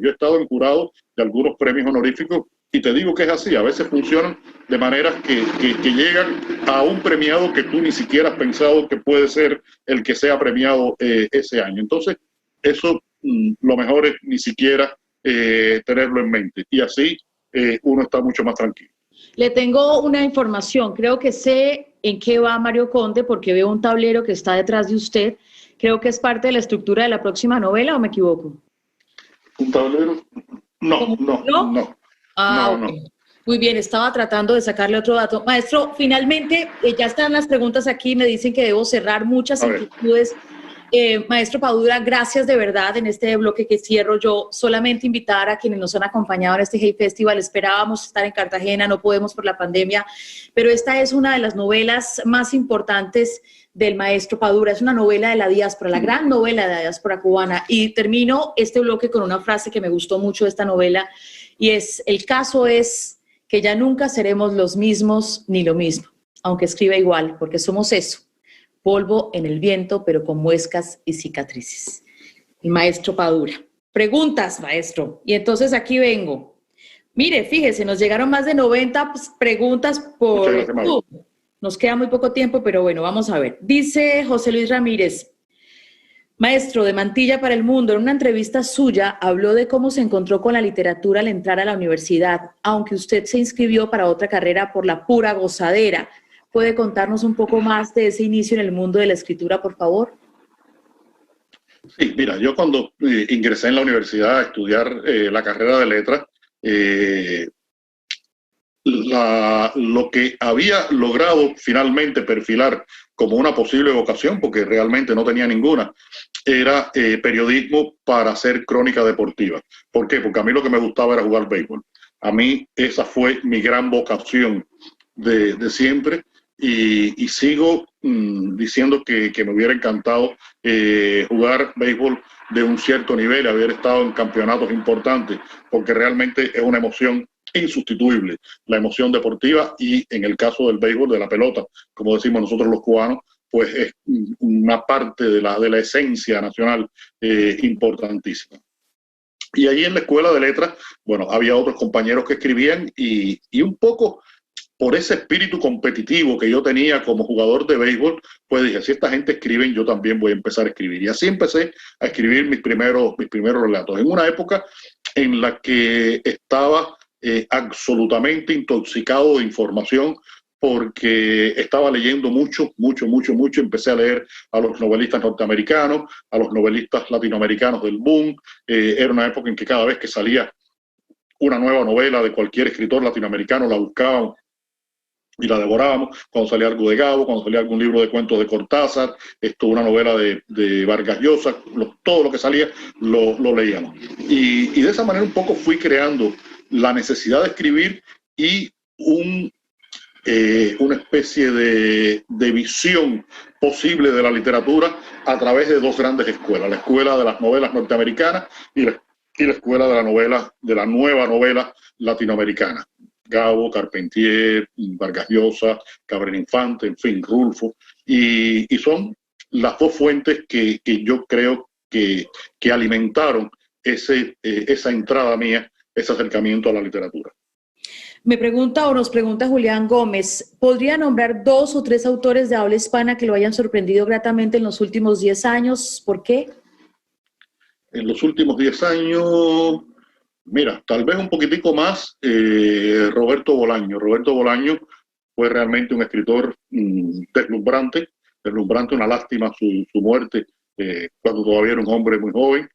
he estado en jurado de algunos premios honoríficos y te digo que es así. A veces funcionan de maneras que llegan a un premiado que tú ni siquiera has pensado que puede ser el que sea premiado ese año. Entonces, eso lo mejor es ni siquiera tenerlo en mente, y así uno está mucho más tranquilo. Le tengo una información, creo que sé en qué va Mario Conde porque veo un tablero que está detrás de usted. Creo que es parte de la estructura de la próxima novela, ¿o me equivoco? ¿Un tablero? No. Okay. Muy bien, estaba tratando de sacarle otro dato. Maestro, finalmente ya están las preguntas aquí, me dicen que debo cerrar, muchas inquietudes. Maestro Padura, gracias de verdad. En este bloque que cierro yo, solamente invitar a quienes nos han acompañado en este Hey Festival. Esperábamos estar en Cartagena, no podemos por la pandemia, pero esta es una de las novelas más importantes del maestro Padura. Es una novela de la diáspora, la gran novela de la diáspora cubana. Y termino este bloque con una frase que me gustó mucho de esta novela, y es: el caso es que ya nunca seremos los mismos ni lo mismo, aunque escriba igual, porque somos eso, polvo en el viento, pero con muescas y cicatrices. El maestro Padura. Preguntas, maestro. Y entonces aquí vengo. Mire, fíjese, nos llegaron más de 90 preguntas por YouTube. Nos queda muy poco tiempo, pero bueno, vamos a ver. Dice José Luis Ramírez: maestro, de Mantilla para el Mundo, en una entrevista suya habló de cómo se encontró con la literatura al entrar a la universidad, aunque usted se inscribió para otra carrera por la pura gozadera. ¿Puede contarnos un poco más de ese inicio en el mundo de la escritura, por favor? Sí, mira, yo cuando ingresé en la universidad a estudiar la carrera de letras, lo que había logrado finalmente perfilar como una posible vocación, porque realmente no tenía ninguna, era periodismo para hacer crónica deportiva. ¿Por qué? Porque a mí lo que me gustaba era jugar béisbol. A mí esa fue mi gran vocación de siempre. Y sigo diciendo que me hubiera encantado jugar béisbol de un cierto nivel, haber estado en campeonatos importantes, porque realmente es una emoción insustituible, la emoción deportiva, y en el caso del béisbol, de la pelota, como decimos nosotros los cubanos, pues es una parte de la esencia nacional importantísima. Y ahí en la escuela de letras, bueno, había otros compañeros que escribían y un poco por ese espíritu competitivo que yo tenía como jugador de béisbol, pues dije, si esta gente escribe, yo también voy a empezar a escribir. Y así empecé a escribir mis primeros relatos, en una época en la que estaba absolutamente intoxicado de información, porque estaba leyendo mucho. Empecé a leer a los novelistas norteamericanos, a los novelistas latinoamericanos del boom. Era una época en que cada vez que salía una nueva novela de cualquier escritor latinoamericano, la buscábamos y la devorábamos. Cuando salía algo de Gabo, cuando salía algún libro de cuentos de Cortázar, una novela de Vargas Llosa, todo lo que salía lo leíamos. Y de esa manera un poco fui creando la necesidad de escribir y una especie de visión posible de la literatura a través de dos grandes escuelas: la escuela de las novelas norteamericanas y la escuela de la nueva novela latinoamericana. Gabo, Carpentier, Vargas Llosa, Cabrera Infante, en fin, Rulfo, y son las dos fuentes que yo creo que alimentaron esa entrada mía, ese acercamiento a la literatura. Me pregunta o nos pregunta Julián Gómez, ¿podría nombrar 2 o 3 autores de habla hispana que lo hayan sorprendido gratamente en los últimos 10 años? ¿Por qué? En los últimos 10 años... Mira, tal vez un poquitico más Roberto Bolaño. Roberto Bolaño fue realmente un escritor deslumbrante, una lástima su muerte cuando todavía era un hombre muy joven.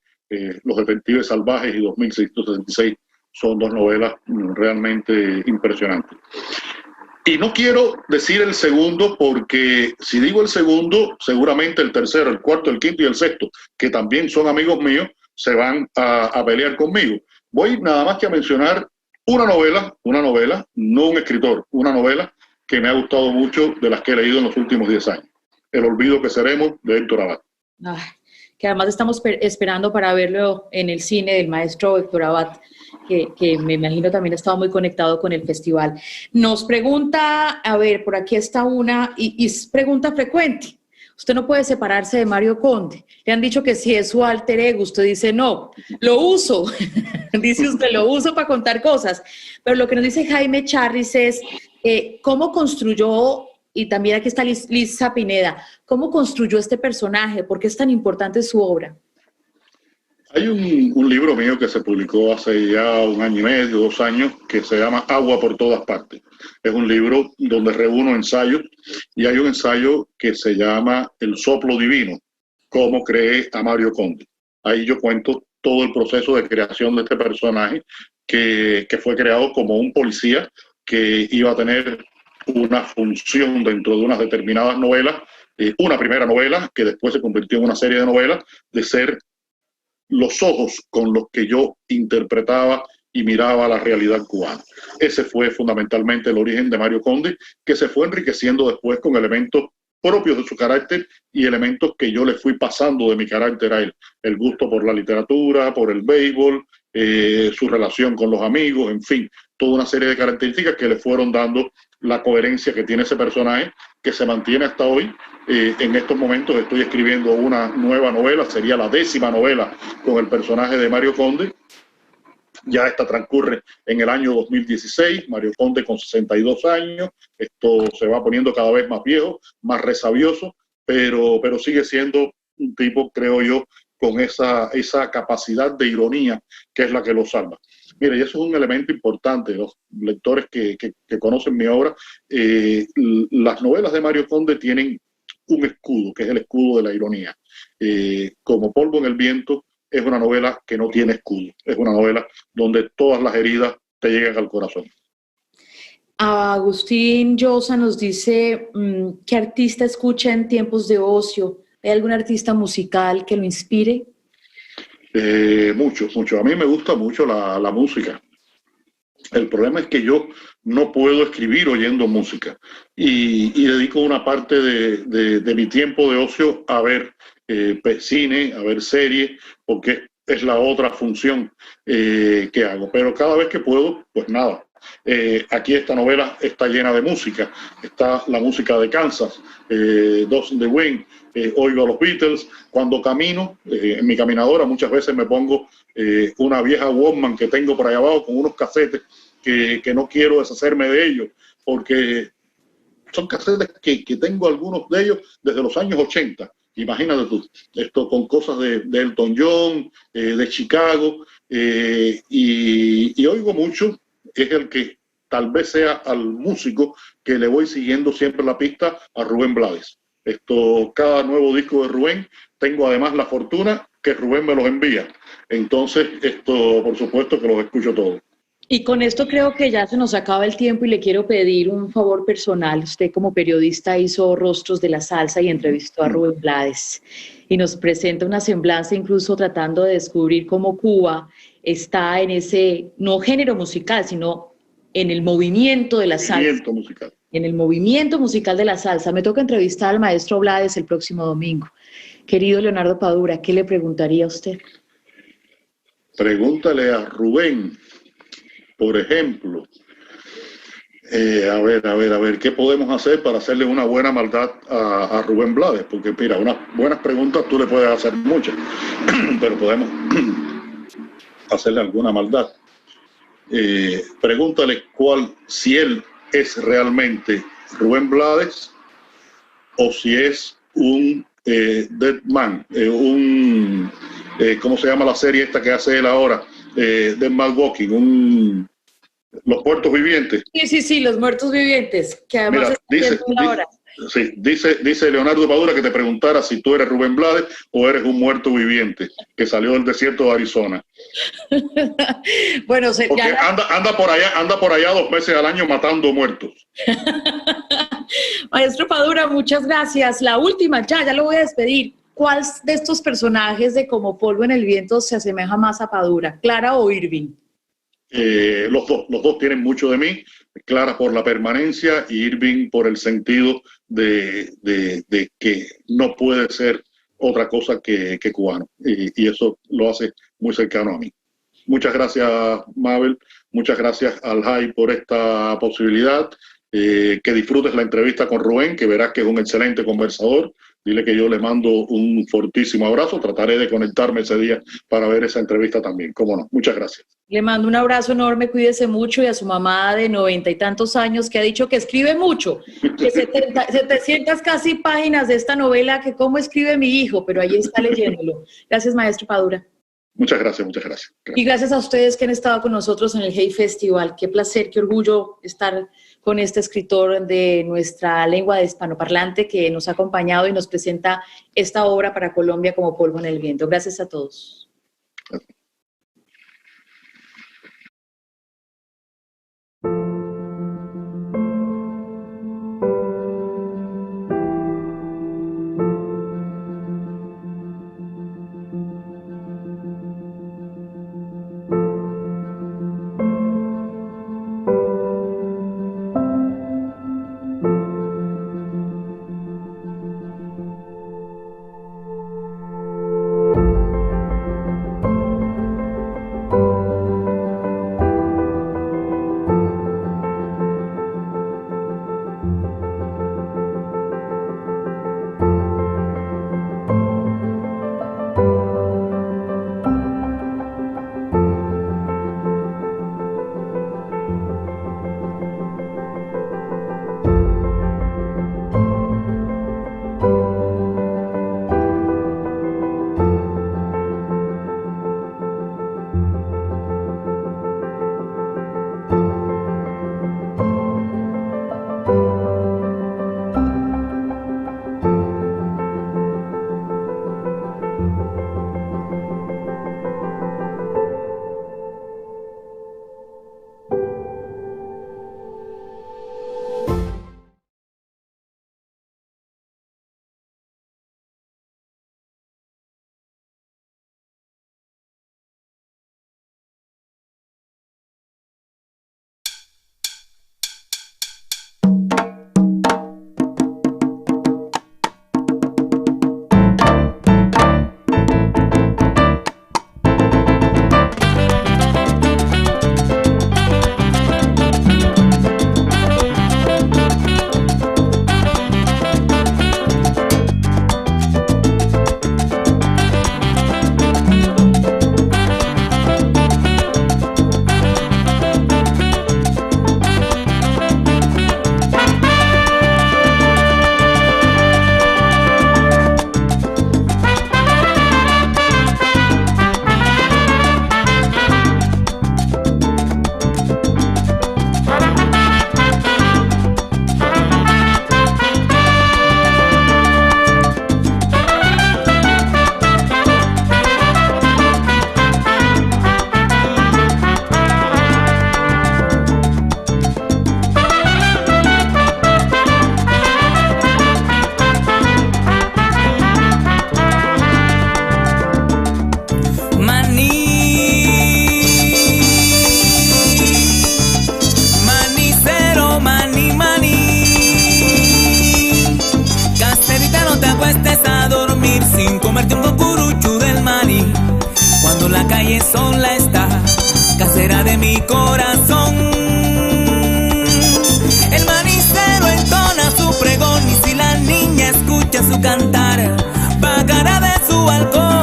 Los Detectives Salvajes y 2666 son dos novelas realmente impresionantes. Y no quiero decir el segundo, porque si digo el segundo, seguramente el tercero, el cuarto, el quinto y el sexto, que también son amigos míos, se van a pelear conmigo. Voy nada más que a mencionar una novela, no un escritor, una novela que me ha gustado mucho, de las que he leído en los últimos 10 años. El olvido que seremos, de Héctor Abad. Que además estamos esperando para verlo en el cine, del maestro Héctor Abad, que me imagino también ha estado muy conectado con el festival. Nos pregunta, a ver, por aquí está una, y es pregunta frecuente. Usted no puede separarse de Mario Conde. Le han dicho que si es su alter ego, usted dice no, lo uso. Dice usted, lo uso para contar cosas. Pero lo que nos dice Jaime Charris es cómo construyó, y también aquí está Lisa Pineda, cómo construyó este personaje, por qué es tan importante su obra. Hay un libro mío que se publicó hace ya 1 año y medio, 2 años, que se llama Agua por todas partes. Es un libro donde reúno ensayos, y hay un ensayo que se llama El soplo divino, cómo creé a Mario Conde. Ahí yo cuento todo el proceso de creación de este personaje, que fue creado como un policía que iba a tener una función dentro de unas determinadas novelas una primera novela que después se convirtió en una serie de novelas, de ser los ojos con los que yo interpretaba y miraba la realidad cubana. Ese fue fundamentalmente el origen de Mario Conde, que se fue enriqueciendo después con elementos propios de su carácter y elementos que yo le fui pasando de mi carácter a él. El gusto por la literatura, por el béisbol, su relación con los amigos, en fin, toda una serie de características que le fueron dando la coherencia que tiene ese personaje, que se mantiene hasta hoy. En estos momentos estoy escribiendo una nueva novela, sería la 10ª novela con el personaje de Mario Conde. Ya esta transcurre en el año 2016, Mario Conde con 62 años, esto se va poniendo cada vez más viejo, más resabioso, pero sigue siendo un tipo, creo yo, con esa capacidad de ironía que es la que lo salva. Mire, y eso es un elemento importante, los lectores que conocen mi obra, las novelas de Mario Conde tienen un escudo, que es el escudo de la ironía. Como Polvo en el viento, es una novela que no tiene escudo, es una novela donde todas las heridas te llegan al corazón. Agustín Llosa nos dice, ¿qué artista escucha en tiempos de ocio? ¿Hay algún artista musical que lo inspire? Mucho. A mí me gusta mucho la música. El problema es que yo no puedo escribir oyendo música y dedico una parte de mi tiempo de ocio a ver cine, a ver series, porque es la otra función que hago. Pero cada vez que puedo, pues nada. Aquí esta novela está llena de música. Está la música de Kansas, Dust in the Wind, oigo a los Beatles. Cuando camino, en mi caminadora, muchas veces me pongo una vieja Walkman que tengo por ahí abajo con unos casetes que no quiero deshacerme de ellos, porque son casetes que tengo algunos de ellos desde los años 80. Imagínate tú, esto con cosas de Elton John, de Chicago, y oigo mucho, es el que tal vez sea al músico que le voy siguiendo siempre la pista, a Rubén Blades. Cada nuevo disco de Rubén, tengo además la fortuna que Rubén me los envía. Entonces, por supuesto que los escucho todos. Y con esto creo que ya se nos acaba el tiempo y le quiero pedir un favor personal. Usted como periodista hizo Rostros de la Salsa y entrevistó a Rubén Blades y nos presenta una semblanza incluso tratando de descubrir cómo Cuba está en ese, no género musical, sino en el movimiento de la salsa. Musical. En el movimiento musical de la salsa. Me toca entrevistar al maestro Blades el próximo domingo. Querido Leonardo Padura, ¿qué le preguntaría a usted? Pregúntale a Rubén, por ejemplo, a ver, ¿qué podemos hacer para hacerle una buena maldad a Rubén Blades? Porque mira, unas buenas preguntas tú le puedes hacer muchas, pero podemos hacerle alguna maldad. Pregúntale si él es realmente Rubén Blades o si es un dead man, ¿cómo se llama la serie esta que hace él ahora? Dead Man Walking, los muertos vivientes. Sí, los muertos vivientes, que además dice Leonardo Padura que te preguntara si tú eres Rubén Blades o eres un muerto viviente que salió del desierto de Arizona. Bueno, porque anda por allá 2 meses al año matando muertos. Maestro Padura, muchas gracias. La última, ya lo voy a despedir. ¿Cuál de estos personajes de Como Polvo en el Viento se asemeja más a Padura, Clara o Irving? Los dos tienen mucho de mí. Clara por la permanencia y Irving por el sentido de que no puede ser otra cosa que cubano, y eso lo hace muy cercano a mí. Muchas gracias, Mabel, muchas gracias al JAI por esta posibilidad, que disfrutes la entrevista con Rubén, que verás que es un excelente conversador. Dile que yo le mando un fortísimo abrazo, trataré de conectarme ese día para ver esa entrevista también, cómo no. Muchas gracias. Le mando un abrazo enorme, cuídese mucho, y a su mamá de 90 y tantos años que ha dicho que escribe mucho, que 700 casi páginas de esta novela, que cómo escribe mi hijo, pero ahí está leyéndolo. Gracias, maestro Padura. Muchas gracias. Y gracias a ustedes que han estado con nosotros en el Hey Festival. Qué placer, qué orgullo estar con este escritor de nuestra lengua de hispanoparlante que nos ha acompañado y nos presenta esta obra para Colombia, Como Polvo en el Viento. Gracias a todos. Gracias. comerte un cucurucho del maní. Cuando la calle sola está, casera de mi corazón. El manicero entona su pregón y si la niña escucha su cantar, pagará de su balcón.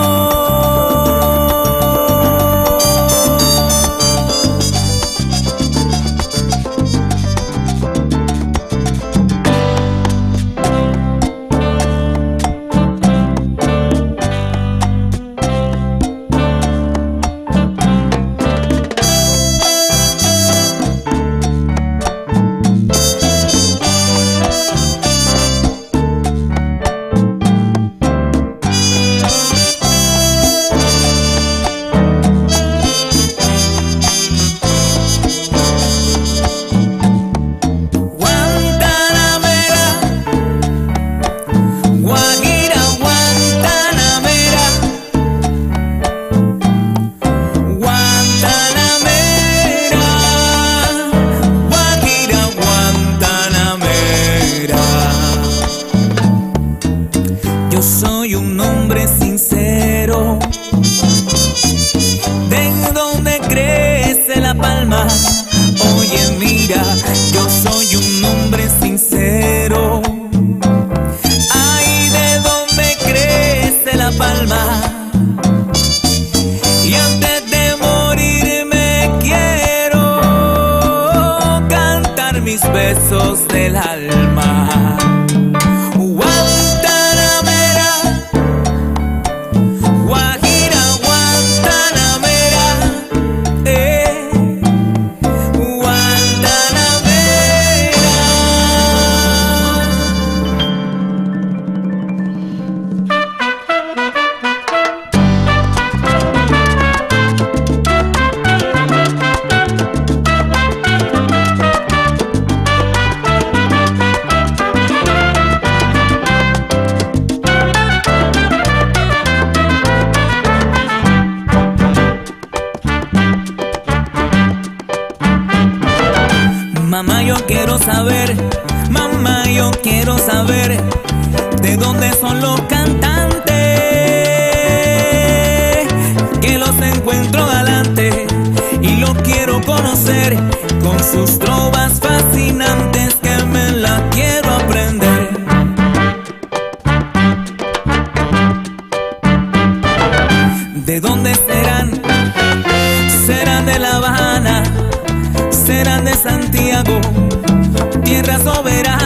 Besos del alma. Guantanamera, Guajira, Guantanamera, Guantanamera. Mamá, yo quiero saber de dónde son los cantantes, que los encuentro galante y los quiero conocer con sus trovas fascinantes que me las quiero aprender. ¿De dónde serán? ¿Serán de La Habana? ¿Serán de Santiago? Tierra soberana.